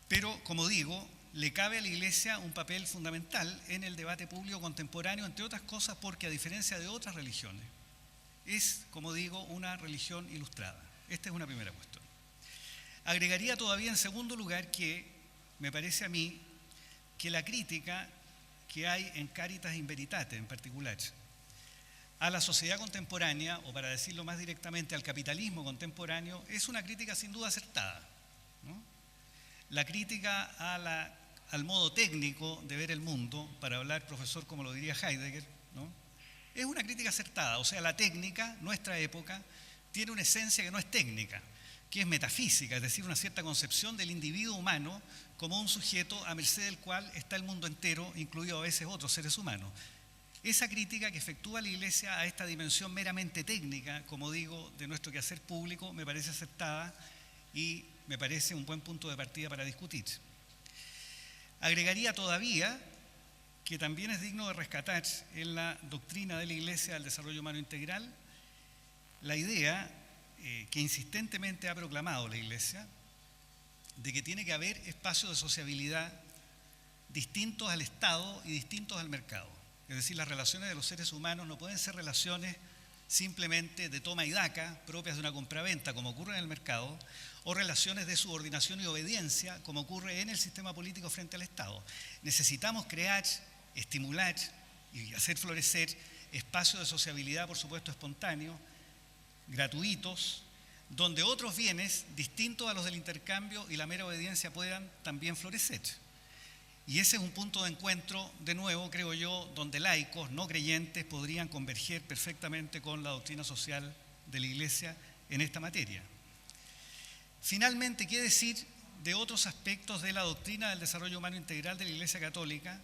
Pero, como digo, le cabe a la Iglesia un papel fundamental en el debate público contemporáneo, entre otras cosas porque, a diferencia de otras religiones, es, como digo, una religión ilustrada. Esta es una primera cuestión. Agregaría todavía en segundo lugar que me parece a mí que la crítica que hay en Caritas in Veritate en particular a la sociedad contemporánea, o para decirlo más directamente al capitalismo contemporáneo, es una crítica sin duda acertada, ¿no? La crítica al modo técnico de ver el mundo, para hablar, profesor, como lo diría Heidegger, ¿no?, es una crítica acertada. O sea, la técnica, nuestra época, tiene una esencia que no es técnica, que es metafísica, es decir, una cierta concepción del individuo humano como un sujeto a merced del cual está el mundo entero, incluido a veces otros seres humanos. Esa crítica que efectúa la Iglesia a esta dimensión meramente técnica, como digo, de nuestro quehacer público, me parece aceptada y me parece un buen punto de partida para discutir. Agregaría todavía que también es digno de rescatar en la doctrina de la Iglesia del desarrollo humano integral la idea que insistentemente ha proclamado la Iglesia de que tiene que haber espacios de sociabilidad distintos al Estado y distintos al mercado. Es decir, las relaciones de los seres humanos no pueden ser relaciones simplemente de toma y daca, propias de una compraventa, como ocurre en el mercado, o relaciones de subordinación y obediencia, como ocurre en el sistema político frente al Estado. Necesitamos crear, estimular y hacer florecer espacios de sociabilidad, por supuesto, espontáneos, gratuitos, donde otros bienes distintos a los del intercambio y la mera obediencia puedan también florecer. Y ese es un punto de encuentro, de nuevo, creo yo, donde laicos, no creyentes, podrían converger perfectamente con la doctrina social de la Iglesia en esta materia. Finalmente, ¿qué decir de otros aspectos de la doctrina del desarrollo humano integral de la Iglesia Católica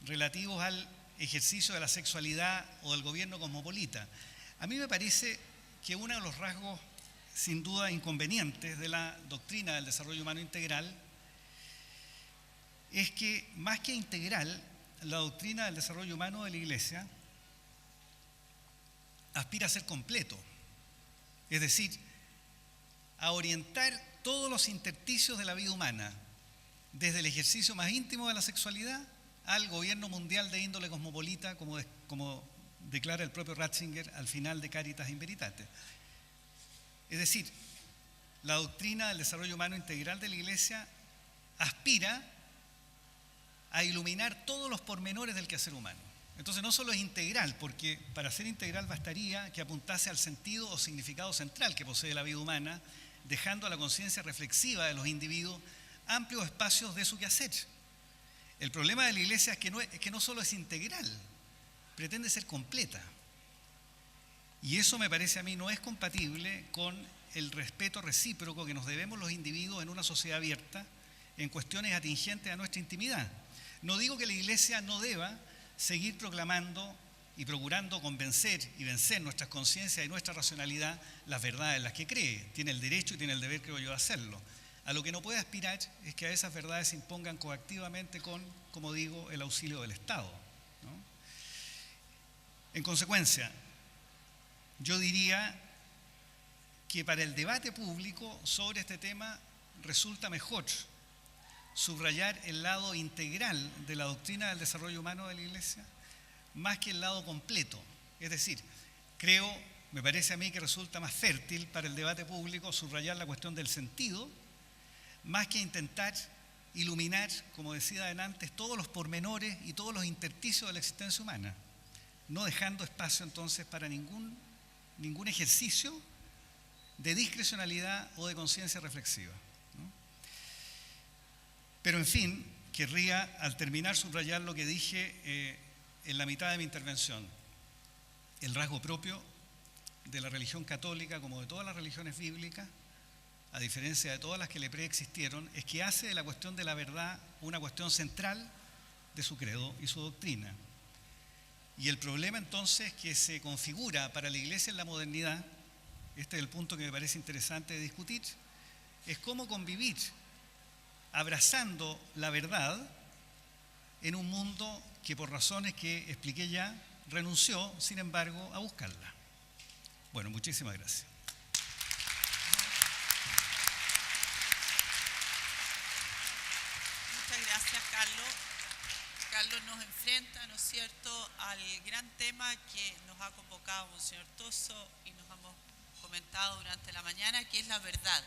relativos al ejercicio de la sexualidad o del gobierno cosmopolita? A mí me parece que uno de los rasgos sin duda inconvenientes de la doctrina del desarrollo humano integral es que, más que integral, la doctrina del desarrollo humano de la Iglesia aspira a ser completo, es decir, a orientar todos los intersticios de la vida humana, desde el ejercicio más íntimo de la sexualidad al gobierno mundial de índole cosmopolita, como declara el propio Ratzinger al final de Caritas in Veritate. Es decir, la doctrina del desarrollo humano integral de la Iglesia aspira a iluminar todos los pormenores del quehacer humano. Entonces no solo es integral, porque para ser integral bastaría que apuntase al sentido o significado central que posee la vida humana, dejando a la conciencia reflexiva de los individuos amplios espacios de su quehacer. El problema de la Iglesia es que no solo es integral, pretende ser completa. Y eso, me parece a mí, no es compatible con el respeto recíproco que nos debemos los individuos en una sociedad abierta en cuestiones atingentes a nuestra intimidad. No digo que la Iglesia no deba seguir proclamando y procurando convencer y vencer nuestras conciencias y nuestra racionalidad las verdades en las que cree. Tiene el derecho y tiene el deber, creo yo, de hacerlo. A lo que no puede aspirar es que a esas verdades se impongan coactivamente con, como digo, el auxilio del Estado, ¿no? En consecuencia, yo diría que para el debate público sobre este tema resulta mejor subrayar el lado integral de la doctrina del desarrollo humano de la Iglesia más que el lado completo. Es decir, me parece a mí que resulta más fértil para el debate público subrayar la cuestión del sentido más que intentar iluminar, como decía adelante, todos los pormenores y todos los intersticios de la existencia humana, no dejando espacio entonces para ningún ejercicio de discrecionalidad o de conciencia reflexiva, ¿no? Pero en fin, querría al terminar subrayar lo que dije en la mitad de mi intervención. El rasgo propio de la religión católica, como de todas las religiones bíblicas, a diferencia de todas las que le preexistieron, es que hace de la cuestión de la verdad una cuestión central de su credo y su doctrina. Y el problema entonces que se configura para la Iglesia en la modernidad, este es el punto que me parece interesante de discutir, es cómo convivir abrazando la verdad en un mundo que, por razones que expliqué ya, renunció, sin embargo, a buscarla. Bueno, muchísimas gracias. Muchas gracias, Carlos. Carlos nos enfrenta, ¿no es cierto?, al gran tema que nos ha convocado Monseñor Toso y nos hemos comentado durante la mañana, que es la verdad.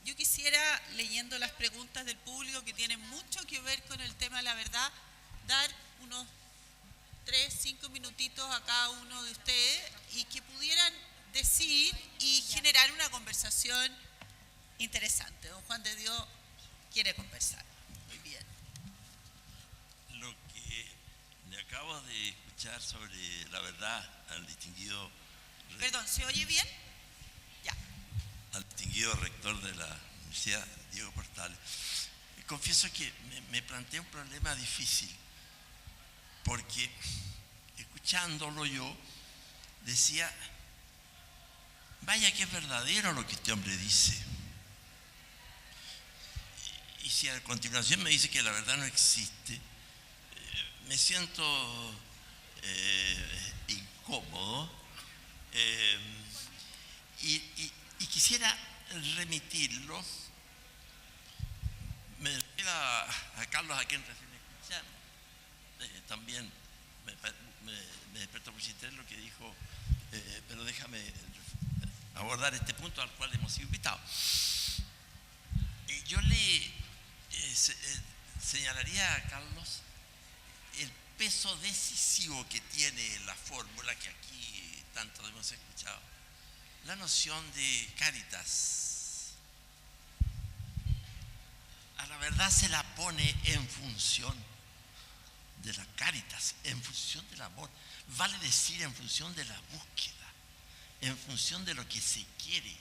Yo quisiera, leyendo las preguntas del público que tienen mucho que ver con el tema de la verdad, dar unos 3-5 minutitos a cada uno de ustedes y que pudieran decir y generar una conversación interesante. Don Juan de Dios quiere conversar. Muy bien. Lo que le acabo de escuchar sobre la verdad al distinguido... Perdón, ¿se oye bien? Ya. Al distinguido rector de la Universidad, Diego Portales. Confieso que me plantea un problema difícil, porque escuchándolo yo decía, vaya que es verdadero lo que este hombre dice. Y si a continuación me dice que la verdad no existe, me siento incómodo y quisiera remitirlo. Me refiero a Carlos, a quien recién escuchamos. También me despertó por interés lo que dijo, pero déjame abordar este punto al cual hemos sido invitados. Yo le señalaría a Carlos el peso decisivo que tiene la fórmula que aquí tanto hemos escuchado, la noción de caritas. A la verdad se la pone en función de la caritas, en función del amor, vale decir en función de la búsqueda, en función de lo que se quiere,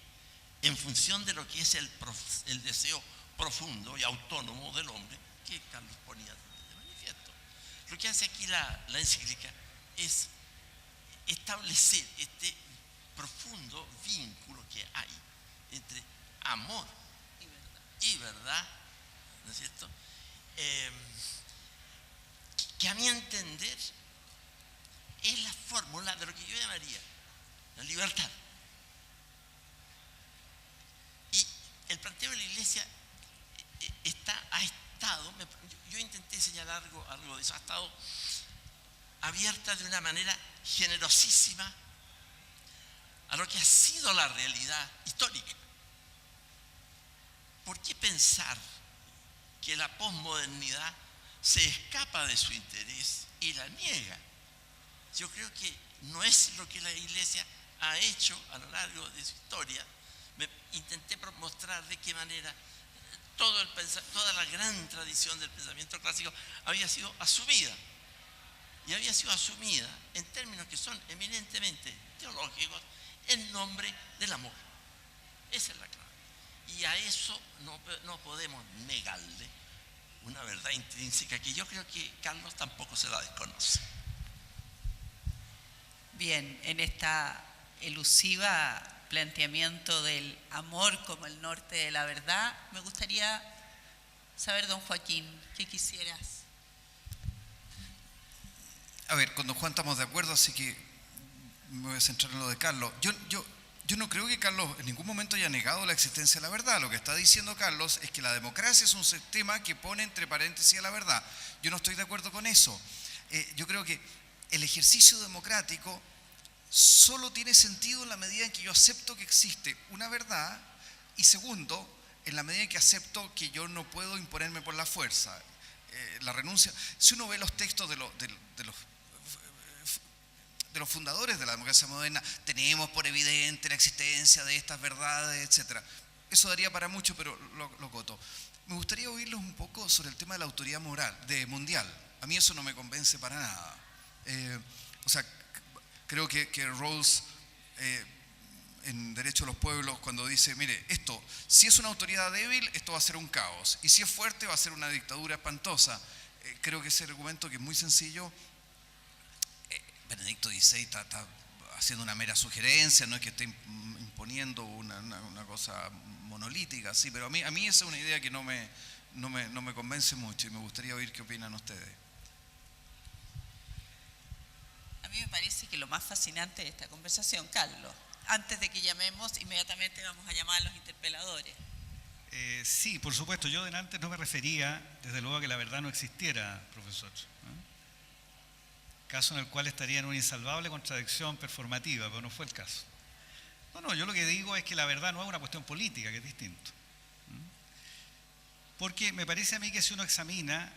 en función de lo que es el deseo profundo y autónomo del hombre que Carlos ponía de manifiesto. Lo que hace aquí la encíclica es establecer este profundo vínculo que hay entre amor y verdad, ¿no es cierto? Que a mi entender es la fórmula de lo que yo llamaría la libertad. Y el planteo de la Iglesia ha estado, yo intenté señalar algo de eso, ha estado abierta de una manera generosísima a lo que ha sido la realidad histórica. ¿Por qué pensar que la posmodernidad se escapa de su interés y la niega? Yo creo que no es lo que la Iglesia ha hecho a lo largo de su historia. Intenté mostrar de qué manera toda la gran tradición del pensamiento clásico había sido asumida. Y había sido asumida en términos que son eminentemente teológicos en nombre del amor. Esa es la clave. Y a eso no podemos negarle una verdad intrínseca que yo creo que Carlos tampoco se la desconoce. Bien, en esta elusiva planteamiento del amor como el norte de la verdad, me gustaría saber, don Joaquín, ¿qué quisieras? A ver, con don Juan estamos de acuerdo, así que me voy a centrar en lo de Carlos. Yo no creo que Carlos en ningún momento haya negado la existencia de la verdad. Lo que está diciendo Carlos es que la democracia es un sistema que pone entre paréntesis a la verdad. Yo no estoy de acuerdo con eso. Yo creo que el ejercicio democrático solo tiene sentido en la medida en que yo acepto que existe una verdad y segundo, en la medida en que acepto que yo no puedo imponerme por la fuerza. La renuncia, si uno ve los textos de los fundadores de la democracia moderna, tenemos por evidente la existencia de estas verdades, etc. Eso daría para mucho, pero lo coto. Me gustaría oírlos un poco sobre el tema de la autoridad moral, mundial. A mí eso no me convence para nada. Creo que Rawls, en Derecho a los Pueblos, cuando dice, mire, esto, si es una autoridad débil, esto va a ser un caos, y si es fuerte, va a ser una dictadura espantosa. Creo que ese argumento, que es muy sencillo, Benedicto XVI está haciendo una mera sugerencia, no es que esté imponiendo una cosa monolítica, sí, pero a mí esa es una idea que no me convence mucho y me gustaría oír qué opinan ustedes. A mí me parece que lo más fascinante de esta conversación, Carlos, antes de que llamemos, inmediatamente vamos a llamar a los interpeladores. Sí, por supuesto, yo delante no me refería, desde luego, a que la verdad no existiera, profesor. Caso en el cual estaría en una insalvable contradicción performativa, pero no fue el caso. No, yo lo que digo es que la verdad no es una cuestión política, que es distinto. Porque me parece a mí que si uno examina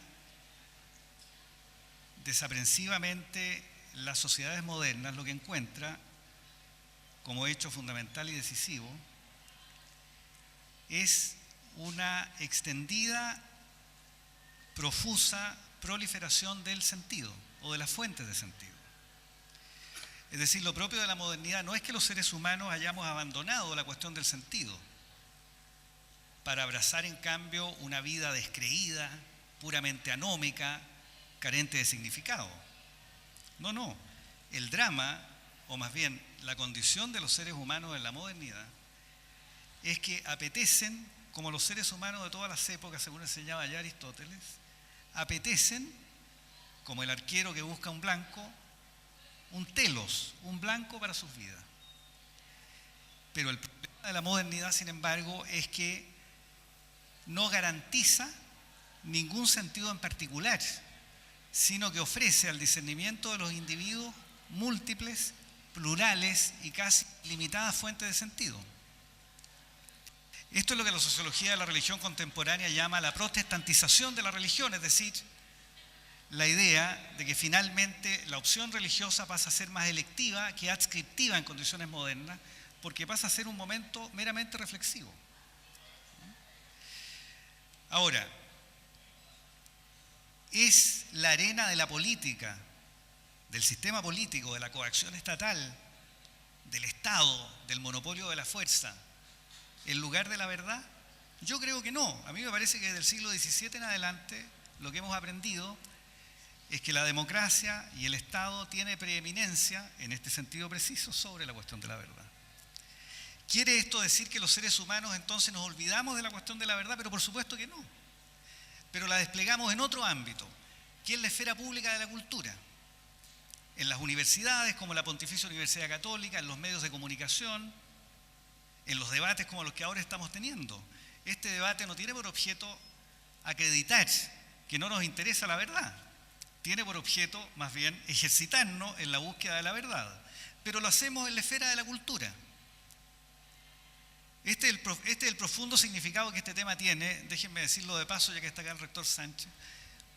desaprensivamente las sociedades modernas, lo que encuentra como hecho fundamental y decisivo es una extendida, profusa proliferación del sentido o de las fuentes de sentido. Es decir, lo propio de la modernidad no es que los seres humanos hayamos abandonado la cuestión del sentido para abrazar en cambio una vida descreída, puramente anómica, carente de significado. No. El drama, o más bien la condición de los seres humanos en la modernidad, es que apetecen, como los seres humanos de todas las épocas, según enseñaba ya Aristóteles, apetecen, como el arquero que busca un blanco, un telos, un blanco para sus vidas. Pero el problema de la modernidad, sin embargo, es que no garantiza ningún sentido en particular, sino que ofrece al discernimiento de los individuos múltiples, plurales y casi limitadas fuentes de sentido. Esto es lo que la sociología de la religión contemporánea llama la protestantización de la religión, es decir, la idea de que finalmente la opción religiosa pasa a ser más electiva que adscriptiva en condiciones modernas, porque pasa a ser un momento meramente reflexivo. Ahora, es la arena de la política, del sistema político, de la coacción estatal, del Estado, del monopolio de la fuerza, el lugar de la verdad? Yo creo que no. A mí me parece que desde el siglo XVII en adelante lo que hemos aprendido es que la democracia y el Estado tiene preeminencia, en este sentido preciso, sobre la cuestión de la verdad. ¿Quiere esto decir que los seres humanos entonces nos olvidamos de la cuestión de la verdad? Pero por supuesto que no. Pero la desplegamos en otro ámbito, que es la esfera pública de la cultura. En las universidades, como la Pontificia Universidad Católica, en los medios de comunicación, en los debates como los que ahora estamos teniendo. Este debate no tiene por objeto acreditar que no nos interesa la verdad. Tiene por objeto, más bien, ejercitarnos en la búsqueda de la verdad. Pero lo hacemos en la esfera de la cultura. Este es el profundo significado que este tema tiene, déjenme decirlo de paso, ya que está acá el rector Sánchez,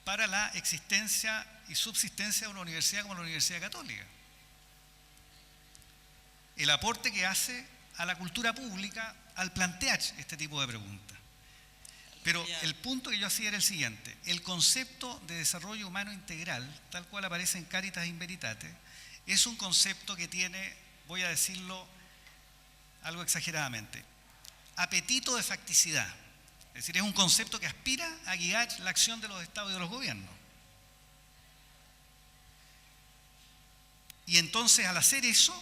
para la existencia y subsistencia de una universidad como la Universidad Católica. El aporte que hace a la cultura pública al plantear este tipo de preguntas. Pero el punto que yo hacía era el siguiente: el concepto de desarrollo humano integral, tal cual aparece en Caritas in Veritate, es un concepto que tiene, voy a decirlo algo exageradamente, apetito de facticidad. Es decir, es un concepto que aspira a guiar la acción de los estados y de los gobiernos. Y entonces, al hacer eso,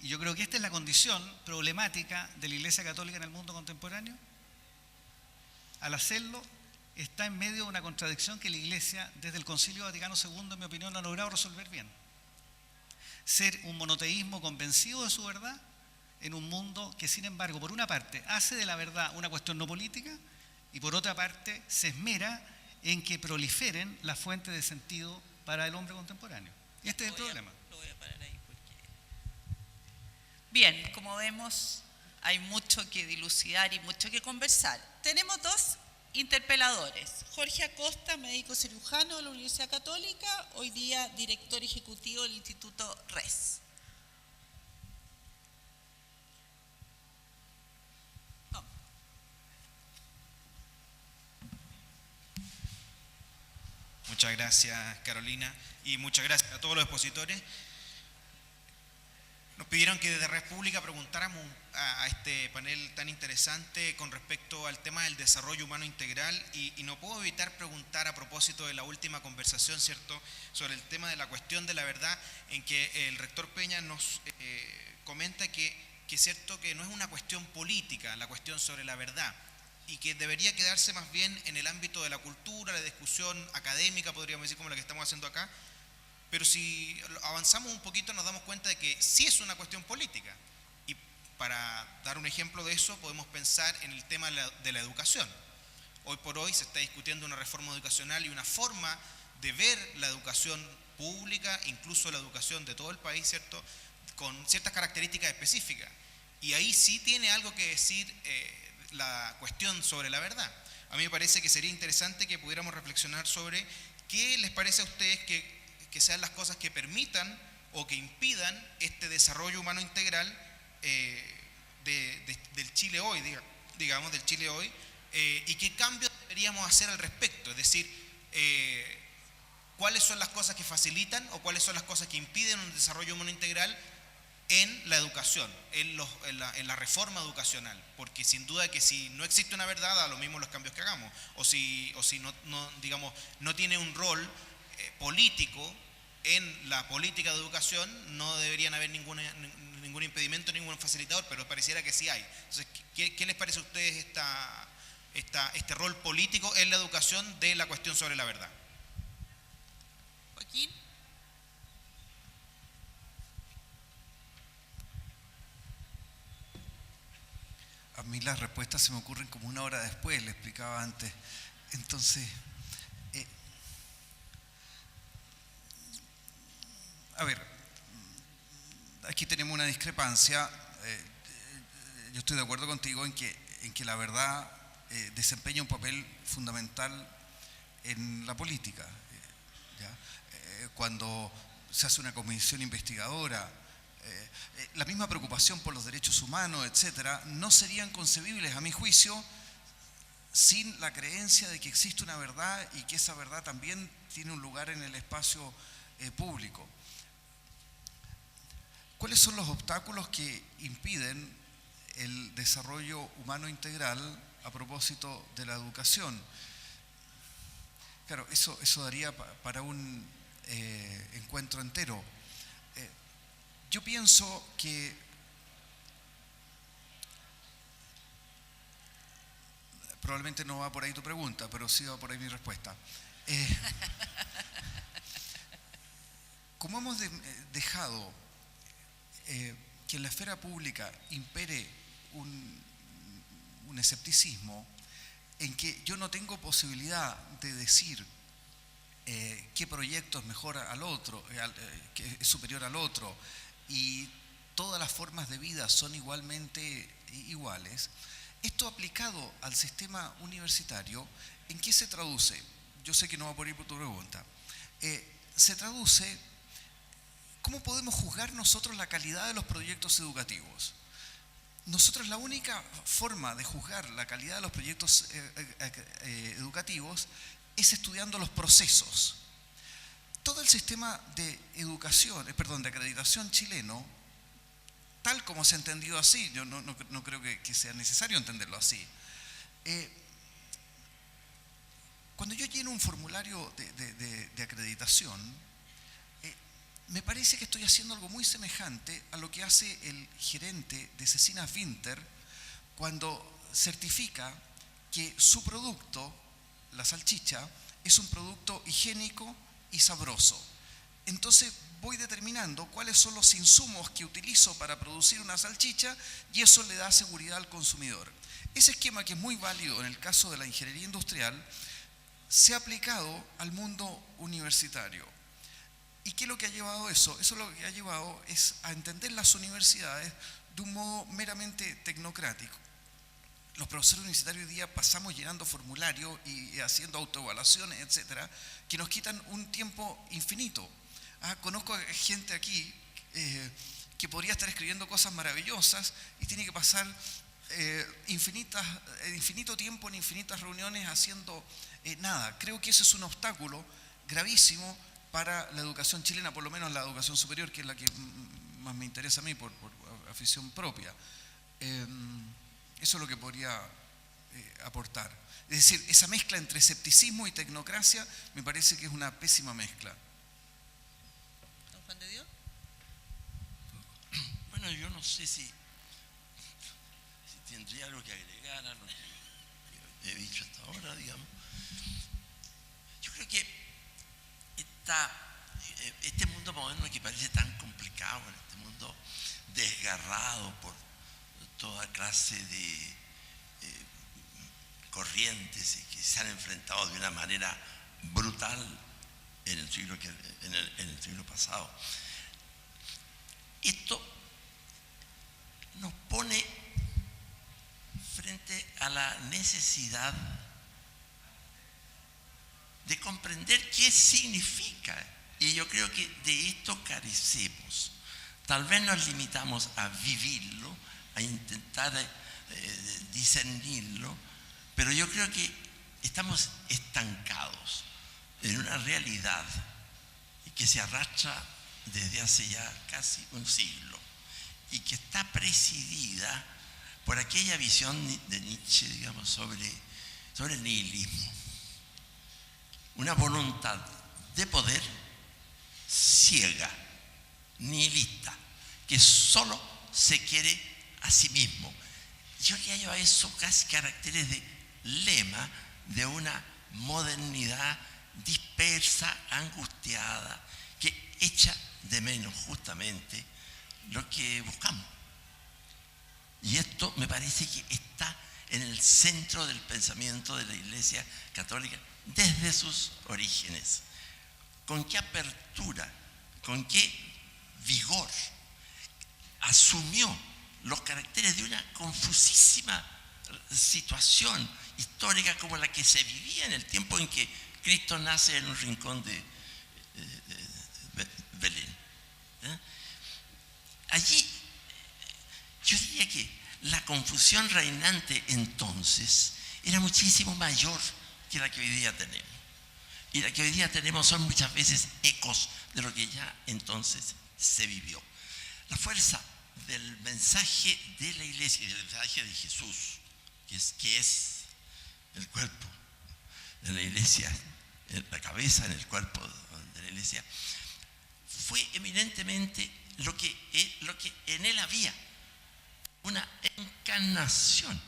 y yo creo que esta es la condición problemática de la Iglesia Católica en el mundo contemporáneo, al hacerlo está en medio de una contradicción que la Iglesia, desde el Concilio Vaticano II, en mi opinión, no ha logrado resolver bien. Ser un monoteísmo convencido de su verdad en un mundo que, sin embargo, por una parte, hace de la verdad una cuestión no política y por otra parte, se esmera en que proliferen las fuentes de sentido para el hombre contemporáneo. Y este es el problema. Lo voy a parar ahí porque... Bien, como vemos, hay mucho que dilucidar y mucho que conversar. Tenemos dos interpeladores. Jorge Acosta, médico cirujano de la Universidad Católica, hoy día director ejecutivo del Instituto RES. Muchas gracias, Carolina, y muchas gracias a todos los expositores. Nos pidieron que desde Red Pública preguntáramos a este panel tan interesante con respecto al tema del desarrollo humano integral y no puedo evitar preguntar a propósito de la última conversación, ¿cierto?, sobre el tema de la cuestión de la verdad, en que el rector Peña nos comenta que es cierto que no es una cuestión política la cuestión sobre la verdad, y que debería quedarse más bien en el ámbito de la cultura, la discusión académica, podríamos decir, como la que estamos haciendo acá. Pero si avanzamos un poquito nos damos cuenta de que sí es una cuestión política. Y para dar un ejemplo de eso podemos pensar en el tema de la educación. Hoy por hoy se está discutiendo una reforma educacional y una forma de ver la educación pública, incluso la educación de todo el país, ¿cierto?, con ciertas características específicas. Y ahí sí tiene algo que decir la cuestión sobre la verdad. A mí me parece que sería interesante que pudiéramos reflexionar sobre qué les parece a ustedes que sean las cosas que permitan o que impidan este desarrollo humano integral del Chile hoy, digamos, del Chile hoy, y qué cambios deberíamos hacer al respecto. Es decir, cuáles son las cosas que facilitan o cuáles son las cosas que impiden un desarrollo humano integral en la educación, en la reforma educacional, porque sin duda que si no existe una verdad, da lo mismo los cambios que hagamos, o si no tiene un rol político en la política de educación, no deberían haber ningún impedimento, ningún facilitador, pero pareciera que sí hay. Entonces, ¿qué les parece a ustedes este rol político en la educación de la cuestión sobre la verdad? Joaquín. A mí las respuestas se me ocurren como una hora después, le explicaba antes. Entonces, a ver, aquí tenemos una discrepancia. Yo estoy de acuerdo contigo en que la verdad desempeña un papel fundamental en la política. Cuando se hace una comisión investigadora, la misma preocupación por los derechos humanos, etcétera, no serían concebibles, a mi juicio, sin la creencia de que existe una verdad y que esa verdad también tiene un lugar en el espacio público. ¿Cuáles son los obstáculos que impiden el desarrollo humano integral a propósito de la educación? Claro, eso daría para un encuentro entero. Yo pienso que probablemente no va por ahí tu pregunta, pero sí va por ahí mi respuesta. Como hemos dejado que en la esfera pública impere un escepticismo en que yo no tengo posibilidad de decir qué proyecto es mejor al otro, que es superior al otro, y todas las formas de vida son igualmente iguales, esto aplicado al sistema universitario, ¿en qué se traduce? Yo sé que no va por ir por tu pregunta. Se traduce, ¿cómo podemos juzgar nosotros la calidad de los proyectos educativos? Nosotros la única forma de juzgar la calidad de los proyectos educativos es estudiando los procesos. Todo el sistema de de acreditación chileno, tal como se ha entendido así, yo no creo que sea necesario entenderlo así. Cuando yo lleno un formulario de acreditación, me parece que estoy haciendo algo muy semejante a lo que hace el gerente de Cecinas Winter cuando certifica que su producto, la salchicha, es un producto higiénico y sabroso. Entonces voy determinando cuáles son los insumos que utilizo para producir una salchicha y eso le da seguridad al consumidor. Ese esquema, que es muy válido en el caso de la ingeniería industrial, se ha aplicado al mundo universitario. ¿Y qué es lo que ha llevado eso? Eso lo que ha llevado es a entender las universidades de un modo meramente tecnocrático. Los profesores universitarios hoy día pasamos llenando formularios y haciendo autoevaluaciones, etcétera, que nos quitan un tiempo infinito. Conozco gente aquí que podría estar escribiendo cosas maravillosas y tiene que pasar infinito tiempo en infinitas reuniones haciendo nada. Creo que ese es un obstáculo gravísimo para la educación chilena, por lo menos la educación superior, que es la que más me interesa a mí por afición propia. Eso es lo que podría aportar. Es decir, esa mezcla entre escepticismo y tecnocracia me parece que es una pésima mezcla. ¿Don Juan de Dios? Bueno, yo no sé si tendría algo que agregar a lo que he dicho hasta ahora, digamos. Yo creo que este mundo moderno que parece tan complicado, este mundo desgarrado por toda clase de corrientes y que se han enfrentado de una manera brutal en el siglo pasado. Esto nos pone frente a la necesidad de comprender qué significa, y yo creo que de esto carecemos. Tal vez nos limitamos a vivirlo, a intentar discernirlo, pero yo creo que estamos estancados en una realidad que se arrastra desde hace ya casi un siglo y que está presidida por aquella visión de Nietzsche, digamos, sobre el nihilismo. Una voluntad de poder ciega, nihilista, que solo se quiere a sí mismo. Yo le hallo a eso casi caracteres de lema de una modernidad dispersa, angustiada, que echa de menos justamente lo que buscamos. Y esto me parece que está en el centro del pensamiento de la Iglesia Católica desde sus orígenes. Con qué apertura, con qué vigor asumió los caracteres de una confusísima situación histórica como la que se vivía en el tiempo en que Cristo nace en un rincón de Belén. Allí yo diría que la confusión reinante entonces era muchísimo mayor que la que hoy día tenemos. Y la que hoy día tenemos son muchas veces ecos de lo que ya entonces se vivió. La fuerza del mensaje de la Iglesia y del mensaje de Jesús, que es el cuerpo de la Iglesia, la cabeza en el cuerpo de la Iglesia, fue eminentemente lo que en él había, una encarnación.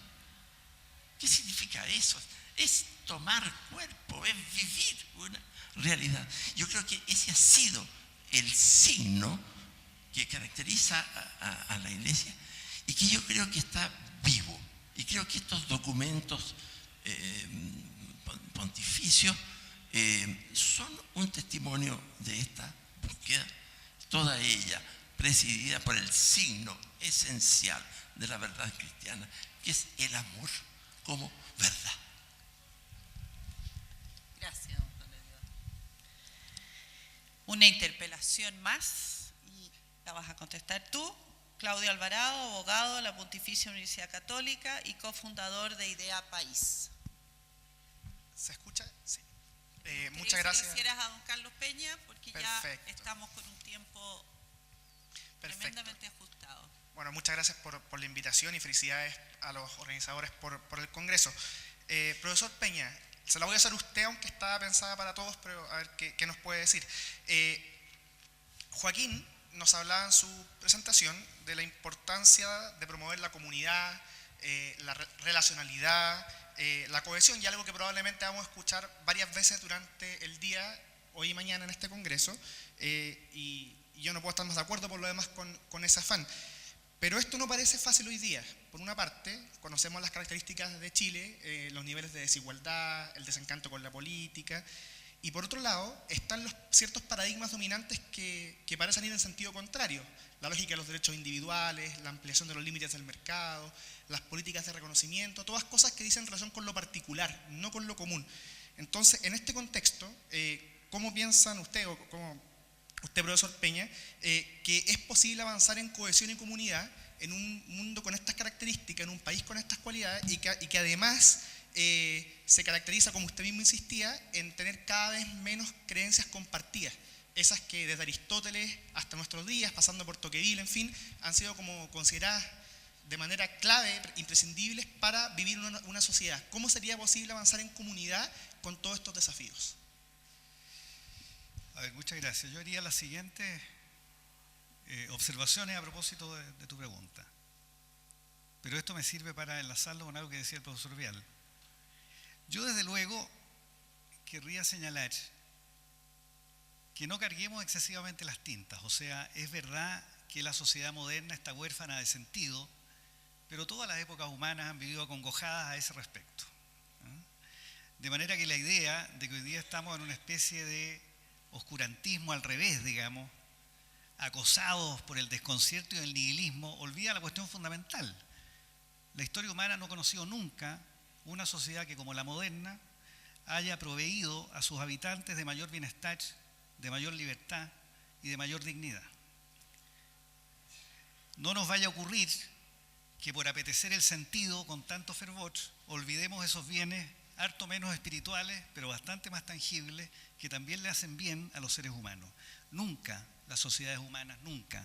¿Qué significa significa eso, es tomar cuerpo, es vivir una realidad. Yo creo que ese ha sido el signo que caracteriza a la Iglesia y que yo creo que está vivo. Y creo que estos documentos pontificios son un testimonio de esta búsqueda, toda ella presidida por el signo esencial de la verdad cristiana, que es el amor como verdad. Gracias, don Juan de Dios. Una interpelación más, y la vas a contestar tú. Claudio Alvarado, abogado de la Pontificia Universidad Católica y cofundador de Idea País. ¿Se escucha? Sí. Quería Muchas que gracias. le hicieras a don Carlos Peña, porque Perfecto. ya estamos con un tiempo Perfecto. tremendamente ajustado. Bueno, muchas gracias por la invitación y felicidades a los organizadores por el Congreso. Profesor Peña, se la voy a hacer a usted, aunque estaba pensada para todos, pero a ver qué nos puede decir. Joaquín nos hablaba en su presentación de la importancia de promover la comunidad, la relacionalidad, la cohesión, y algo que probablemente vamos a escuchar varias veces durante el día, hoy y mañana en este Congreso, y yo no puedo estar más de acuerdo por lo demás con ese afán. Pero esto no parece fácil hoy día. Por una parte, conocemos las características de Chile, los niveles de desigualdad, el desencanto con la política, y por otro lado, están los ciertos paradigmas dominantes que parecen ir en sentido contrario. La lógica de los derechos individuales, la ampliación de los límites del mercado, las políticas de reconocimiento, todas cosas que dicen relación con lo particular, no con lo común. Entonces, en este contexto, ¿cómo piensan usted, o cómo usted, profesor Peña, que es posible avanzar en cohesión y comunidad en un mundo con estas características, en un país con estas cualidades, y que además se caracteriza, como usted mismo insistía, en tener cada vez menos creencias compartidas, esas que desde Aristóteles hasta nuestros días, pasando por Tocqueville, en fin, han sido como consideradas de manera clave, imprescindibles para vivir una sociedad? ¿Cómo sería posible avanzar en comunidad con todos estos desafíos? A ver, muchas gracias. Yo haría las siguientes observaciones a propósito de tu pregunta. Pero esto me sirve para enlazarlo con algo que decía el profesor Vial. Yo, desde luego, querría señalar que no carguemos excesivamente las tintas. O sea, es verdad que la sociedad moderna está huérfana de sentido, pero todas las épocas humanas han vivido acongojadas a ese respecto. De manera que la idea de que hoy día estamos en una especie de oscurantismo al revés, digamos, acosados por el desconcierto y el nihilismo, olvida la cuestión fundamental. La historia humana no ha conocido nunca una sociedad que, como la moderna, haya proveído a sus habitantes de mayor bienestar, de mayor libertad y de mayor dignidad. No nos vaya a ocurrir que por apetecer el sentido con tanto fervor olvidemos esos bienes harto menos espirituales, pero bastante más tangibles, que también le hacen bien a los seres humanos. Nunca las sociedades humanas, nunca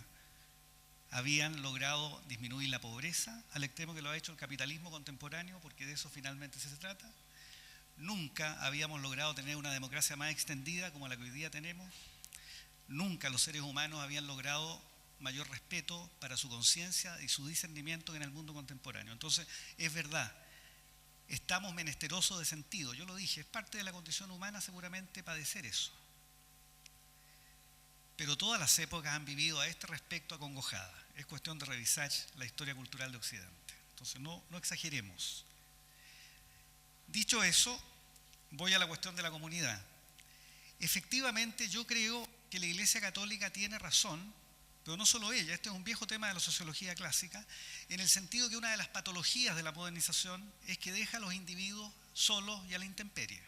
habían logrado disminuir la pobreza al extremo que lo ha hecho el capitalismo contemporáneo, porque de eso finalmente se trata. Nunca habíamos logrado tener una democracia más extendida como la que hoy día tenemos. Nunca los seres humanos habían logrado mayor respeto para su conciencia y su discernimiento en el mundo contemporáneo. Entonces, es verdad, estamos menesterosos de sentido. Yo lo dije, es parte de la condición humana seguramente padecer eso. Pero todas las épocas han vivido a este respecto acongojadas. Es cuestión de revisar la historia cultural de Occidente. Entonces, no exageremos. Dicho eso, voy a la cuestión de la comunidad. Efectivamente, yo creo que la Iglesia Católica tiene razón, pero no solo ella, este es un viejo tema de la sociología clásica, en el sentido que una de las patologías de la modernización es que deja a los individuos solos y a la intemperie.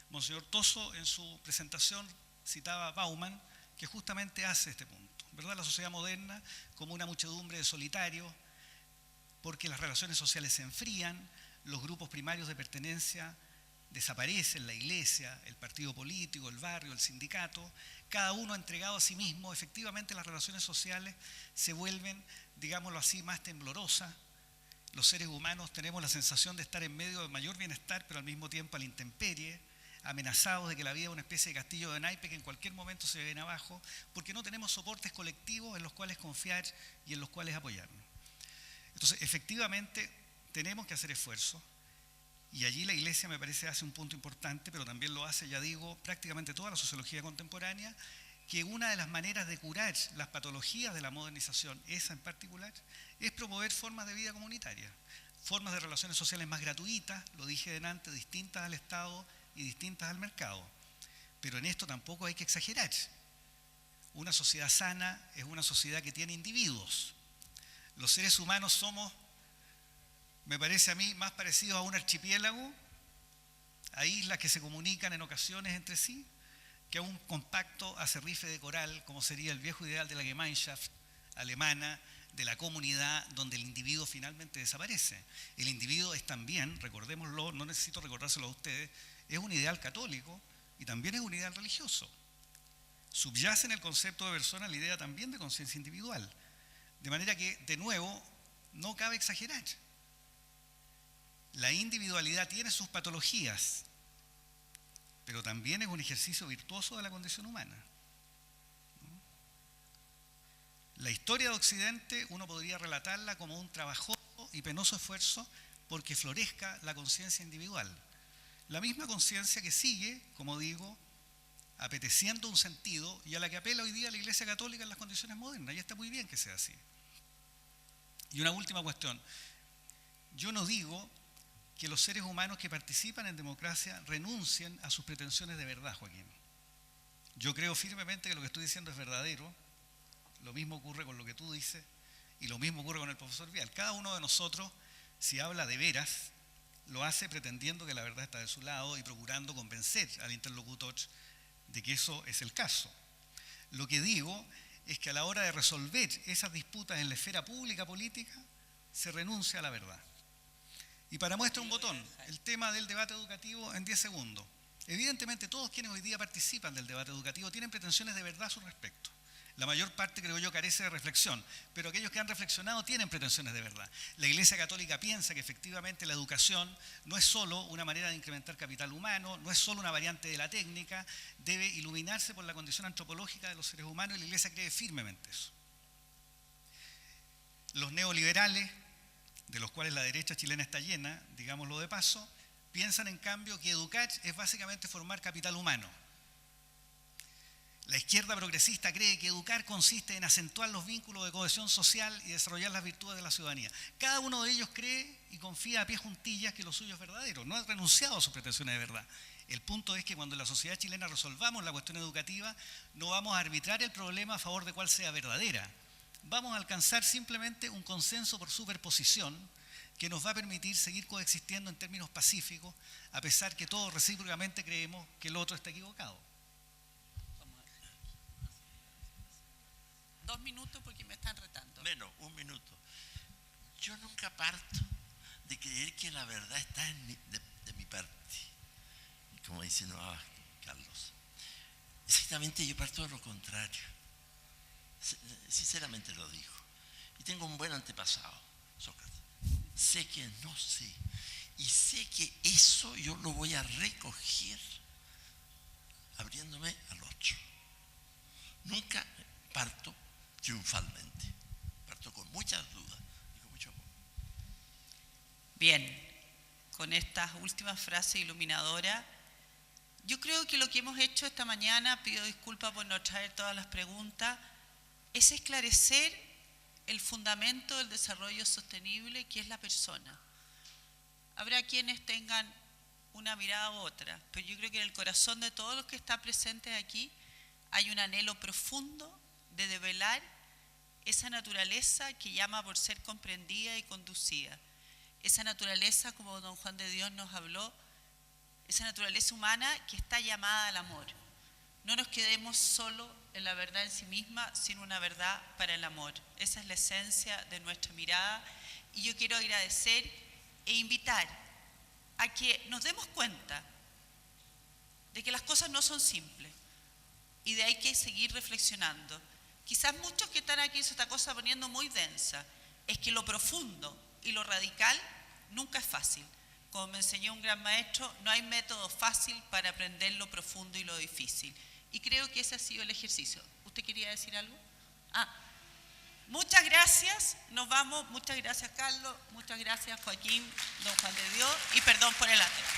Monseñor Tosso, en su presentación, citaba a Bauman, que justamente hace este punto, ¿verdad? La sociedad moderna como una muchedumbre de solitarios, porque las relaciones sociales se enfrían, los grupos primarios de pertenencia desaparecen, la iglesia, el partido político, el barrio, el sindicato, cada uno entregado a sí mismo. Efectivamente, las relaciones sociales se vuelven, digámoslo así, más temblorosas. Los seres humanos tenemos la sensación de estar en medio de mayor bienestar, pero al mismo tiempo a la intemperie, amenazados de que la vida es una especie de castillo de naipes que en cualquier momento se viene abajo, porque no tenemos soportes colectivos en los cuales confiar y en los cuales apoyarnos. Entonces, efectivamente, tenemos que hacer esfuerzos, Y allí la Iglesia me parece hace un punto importante, pero también lo hace, ya digo, prácticamente toda la sociología contemporánea, que una de las maneras de curar las patologías de la modernización, esa en particular, es promover formas de vida comunitaria, formas de relaciones sociales más gratuitas, lo dije delante, distintas al Estado y distintas al mercado. Pero en esto tampoco hay que exagerar. Una sociedad sana es una sociedad que tiene individuos. Los seres humanos somos, me parece a mí, más parecidos a un archipiélago, a islas que se comunican en ocasiones entre sí, que a un compacto acerrife de coral, como sería el viejo ideal de la Gemeinschaft alemana, de la comunidad donde el individuo finalmente desaparece. El individuo es también, recordémoslo, no necesito recordárselo a ustedes, es un ideal católico y también es un ideal religioso. Subyace en el concepto de persona la idea también de conciencia individual. De manera que, de nuevo, no cabe exagerar. La individualidad tiene sus patologías, pero también es un ejercicio virtuoso de la condición humana. La historia de Occidente uno podría relatarla como un trabajoso y penoso esfuerzo porque florezca la conciencia individual. La misma conciencia que sigue, como digo, apeteciendo un sentido y a la que apela hoy día la Iglesia Católica en las condiciones modernas, y está muy bien que sea así. Y una última cuestión. Yo no digo que los seres humanos que participan en democracia renuncien a sus pretensiones de verdad, Joaquín. Yo creo firmemente que lo que estoy diciendo es verdadero. Lo mismo ocurre con lo que tú dices y lo mismo ocurre con el profesor Vial. Cada uno de nosotros, si habla de veras, lo hace pretendiendo que la verdad está de su lado y procurando convencer al interlocutor de que eso es el caso. Lo que digo es que a la hora de resolver esas disputas en la esfera pública política, se renuncia a la verdad. Y para muestra un botón, el tema del debate educativo en 10 segundos. Evidentemente todos quienes hoy día participan del debate educativo tienen pretensiones de verdad a su respecto. La mayor parte, creo yo, carece de reflexión, pero aquellos que han reflexionado tienen pretensiones de verdad. La Iglesia Católica piensa que efectivamente la educación no es solo una manera de incrementar capital humano, no es solo una variante de la técnica, debe iluminarse por la condición antropológica de los seres humanos y la Iglesia cree firmemente eso. Los neoliberales, de los cuales la derecha chilena está llena, digámoslo de paso, piensan en cambio que educar es básicamente formar capital humano. La izquierda progresista cree que educar consiste en acentuar los vínculos de cohesión social y desarrollar las virtudes de la ciudadanía. Cada uno de ellos cree y confía a pie juntillas que lo suyo es verdadero, no ha renunciado a sus pretensiones de verdad. El punto es que cuando en la sociedad chilena resolvamos la cuestión educativa, no vamos a arbitrar el problema a favor de cuál sea verdadera. Vamos a alcanzar simplemente un consenso por superposición que nos va a permitir seguir coexistiendo en términos pacíficos, a pesar que todos recíprocamente creemos que el otro está equivocado. 2 minutos porque me están retando. Menos, 1 minuto. Yo nunca parto de creer que la verdad está de mi parte, como insinuaba Carlos. Exactamente, yo parto de lo contrario. Sinceramente lo digo. Y tengo un buen antepasado, Sócrates. Sé que no sé. Y sé que eso yo lo voy a recoger abriéndome al otro. Nunca parto triunfalmente. Parto con muchas dudas y con mucho amor. Bien, con estas últimas frases iluminadoras, yo creo que lo que hemos hecho esta mañana, pido disculpas por no traer todas las preguntas, es esclarecer el fundamento del desarrollo sostenible, que es la persona. Habrá quienes tengan una mirada u otra, pero yo creo que en el corazón de todos los que están presentes aquí hay un anhelo profundo de develar esa naturaleza que llama por ser comprendida y conducida. Esa naturaleza, como don Juan de Dios nos habló, esa naturaleza humana que está llamada al amor. No nos quedemos solo en la verdad en sí misma, sino una verdad para el amor. Esa es la esencia de nuestra mirada y yo quiero agradecer e invitar a que nos demos cuenta de que las cosas no son simples y de ahí que seguir reflexionando. Quizás muchos que están aquí se esta cosa poniendo muy densa, es que lo profundo y lo radical nunca es fácil. Como me enseñó un gran maestro, no hay método fácil para aprender lo profundo y lo difícil. Y creo que ese ha sido el ejercicio. ¿Usted quería decir algo? Muchas gracias, nos vamos. Muchas gracias, Carlos. Muchas gracias, Joaquín, don Juan de Dios. y perdón por el atraso.